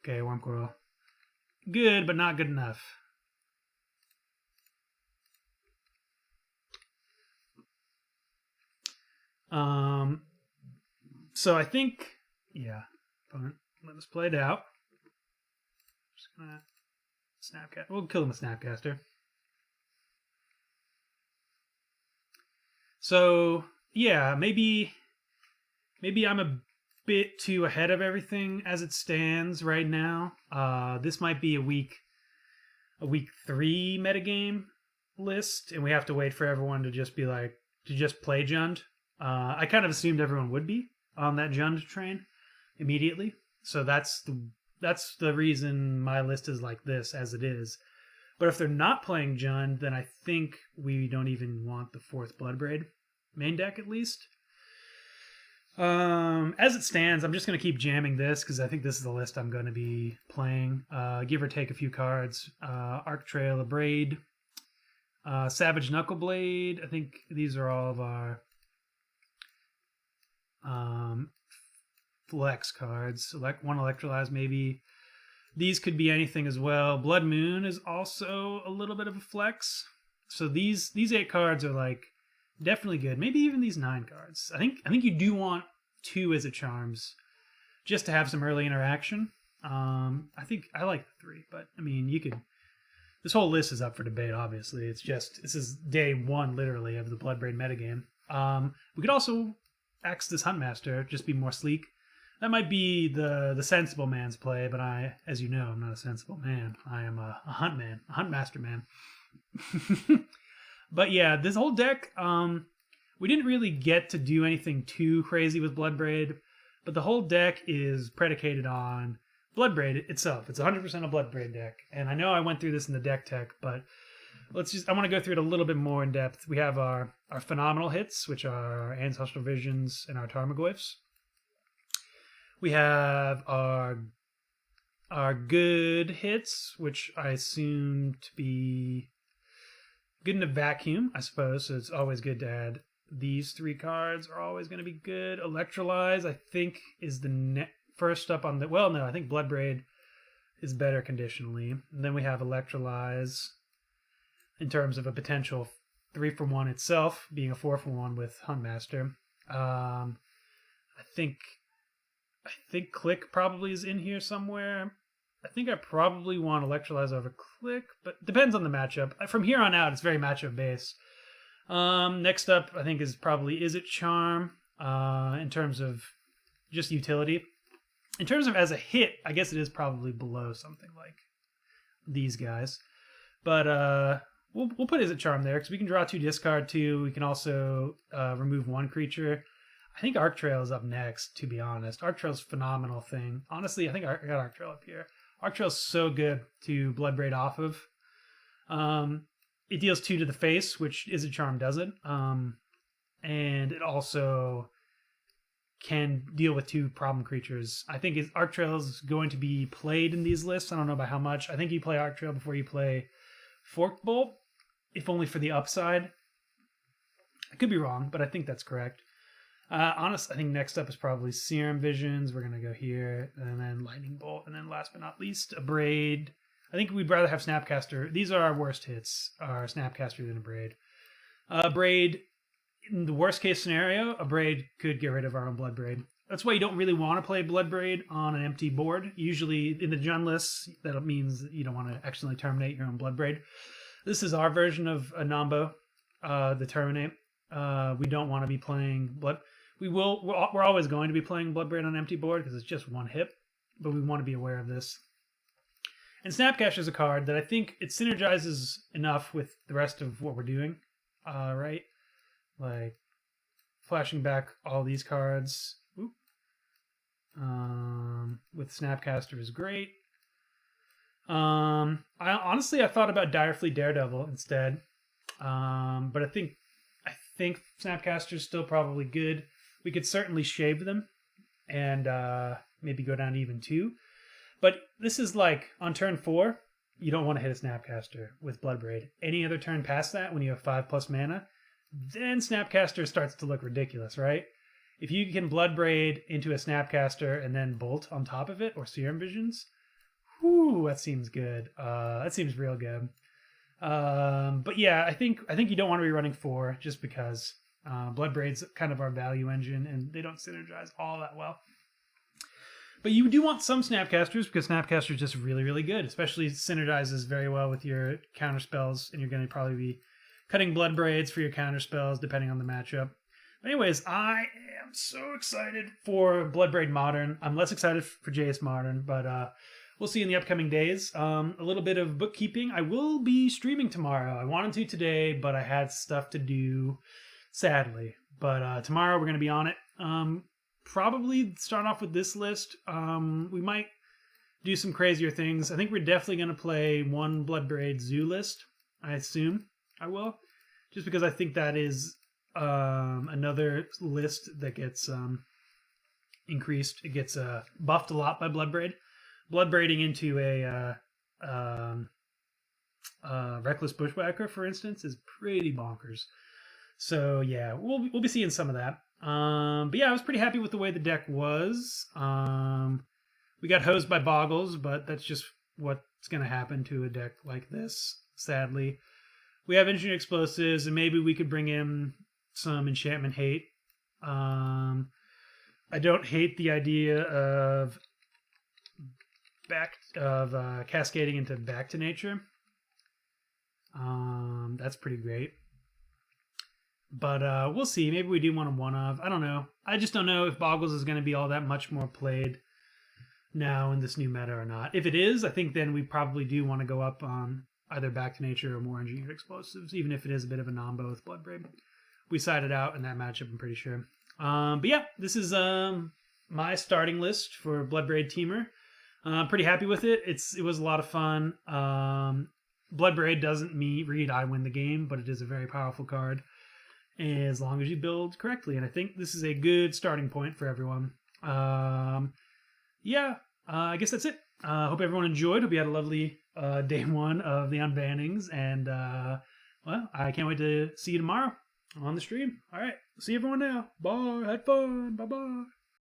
Okay, Wormcoil. Good, but not good enough. So I think, yeah, let us play it out. Just gonna Snapcast. We'll kill him with Snapcaster. So yeah, maybe I'm a bit too ahead of everything as it stands right now. This might be a week 3 metagame list, and we have to wait for everyone to just be like to just play Jund. I kind of assumed everyone would be on that Jund train immediately, so that's the reason my list is like this as it is. But if they're not playing Jund, then I think we don't even want the 4th Bloodbraid main deck at least. As it stands, I'm just going to keep jamming this because I think this is the list I'm going to be playing. Give or take a few cards. Arc Trail of Braid, Savage Knuckleblade. I think these are all of our flex cards. One Electrolyze maybe. These could be anything as well. Blood Moon is also a little bit of a flex. So these 8 cards are like definitely good. Maybe even these 9 cards. I think you do want 2 as a charms just to have some early interaction. I think I like the 3, but I mean you could. This whole list is up for debate. Obviously, this is day 1 literally of the Bloodbraid metagame. We could also axe this Huntmaster, just be more sleek. That might be the sensible man's play, but I, as you know, I'm not a sensible man. I am a hunt man, a Huntmaster man. But yeah, this whole deck, we didn't really get to do anything too crazy with Bloodbraid, but the whole deck is predicated on Bloodbraid itself. It's 100% a Bloodbraid deck, and I know I went through this in the deck tech, but I want to go through it a little bit more in depth. We have our phenomenal hits, which are our Ancestral Visions and our Tarmogoyfs. We have our are good hits, which I assume to be good in a vacuum, I suppose. So it's always good to add. These 3 cards are always going to be good. Electrolyze, I think, is the first up on the... Well, no, I think Bloodbraid is better conditionally. And then we have Electrolyze in terms of a potential 3-for-1 itself, being a 4-for-1 with Huntmaster. I think Click probably is in here somewhere. I think I probably want Electrolyze over Click, but it depends on the matchup. From here on out, it's very matchup based. Next up, I think, is probably Is It Charm, in terms of just utility. In terms of as a hit, I guess it is probably below something like these guys. But we'll put Is It Charm there, because we can draw 2, discard 2. We can also remove 1 creature. I think Arc Trail is up next, to be honest. Arc Trail's a phenomenal thing. Honestly, I think I got Arc Trail up here. Arc Trail's so good to Bloodbraid off of. It deals 2 to the face, which Is It Charm doesn't. And it also can deal with 2 problem creatures. I think Arc Trail is going to be played in these lists. I don't know by how much. I think you play Arc Trail before you play Forked Bolt, if only for the upside. I could be wrong, but I think that's correct. Honest, I think next up is probably Serum Visions. We're going to go here, and then Lightning Bolt, and then last but not least, a Braid. I think we'd rather have Snapcaster. These are our worst hits, are Snapcaster than a Braid. Braid, in the worst case scenario, a Braid could get rid of our own Bloodbraid. That's why you don't really want to play Bloodbraid on an empty board. Usually in the Jund lists, that means you don't want to accidentally terminate your own Bloodbraid. This is our version of a Nombo, the Terminate. We don't want to be playing Blood... We're always going to be playing Bloodbraid on an empty board because it's just 1 hit, but we want to be aware of this. And Snapcaster is a card that I think it synergizes enough with the rest of what we're doing, right? Like flashing back all these cards with Snapcaster is great. I thought about Direfleet Daredevil instead, but I think Snapcaster is still probably good. We could certainly shave them and maybe go down to even 2. But this is like, on turn 4, you don't want to hit a Snapcaster with Bloodbraid. Any other turn past that, when you have 5+ mana, then Snapcaster starts to look ridiculous, right? If you can Bloodbraid into a Snapcaster and then Bolt on top of it, or Serum Visions, whoo, that seems good. That seems real good. But yeah, I think you don't want to be running 4 just because Bloodbraid's kind of our value engine and they don't synergize all that well. But you do want some Snapcasters because Snapcaster is just really, really good, especially synergizes very well with your counter spells, and you're going to probably be cutting Bloodbraids for your counter spells depending on the matchup. But anyways, I am so excited for Bloodbraid Modern. I'm less excited for Jace Modern, but we'll see in the upcoming days. A little bit of bookkeeping. I will be streaming tomorrow. I wanted to today, but I had stuff to do, sadly. But tomorrow we're going to be on it. Probably start off with this list. We might do some crazier things. I think we're definitely going to play 1 Bloodbraid Zoo list. I assume I will. Just because I think that is another list that gets increased. It gets buffed a lot by Bloodbraid. Bloodbraiding into a Reckless Bushwhacker, for instance, is pretty bonkers. So yeah, we'll be seeing some of that. But yeah, I was pretty happy with the way the deck was. We got hosed by Bogles, but that's just what's going to happen to a deck like this, sadly. We have Engineered Explosives, and maybe we could bring in some enchantment hate. I don't hate the idea of cascading into Back to Nature. That's pretty great. But we'll see. Maybe we do want a one-of. I don't know. I just don't know if Bogles is going to be all that much more played now in this new meta or not. If it is, I think then we probably do want to go up on either Back to Nature or more Engineered Explosives, even if it is a bit of a nombo with Bloodbraid. We sided out in that matchup, I'm pretty sure. But yeah, this is my starting list for Bloodbraid Temur. I'm pretty happy with it. It was a lot of fun. Bloodbraid doesn't read I win the game, but it is a very powerful card as long as you build correctly. And I think this is a good starting point for everyone. I guess that's it. Hope everyone enjoyed. Hope you had a lovely day one of the unbannings. And, well, I can't wait to see you tomorrow on the stream. All right. See everyone now. Bye. Had fun. Bye-bye.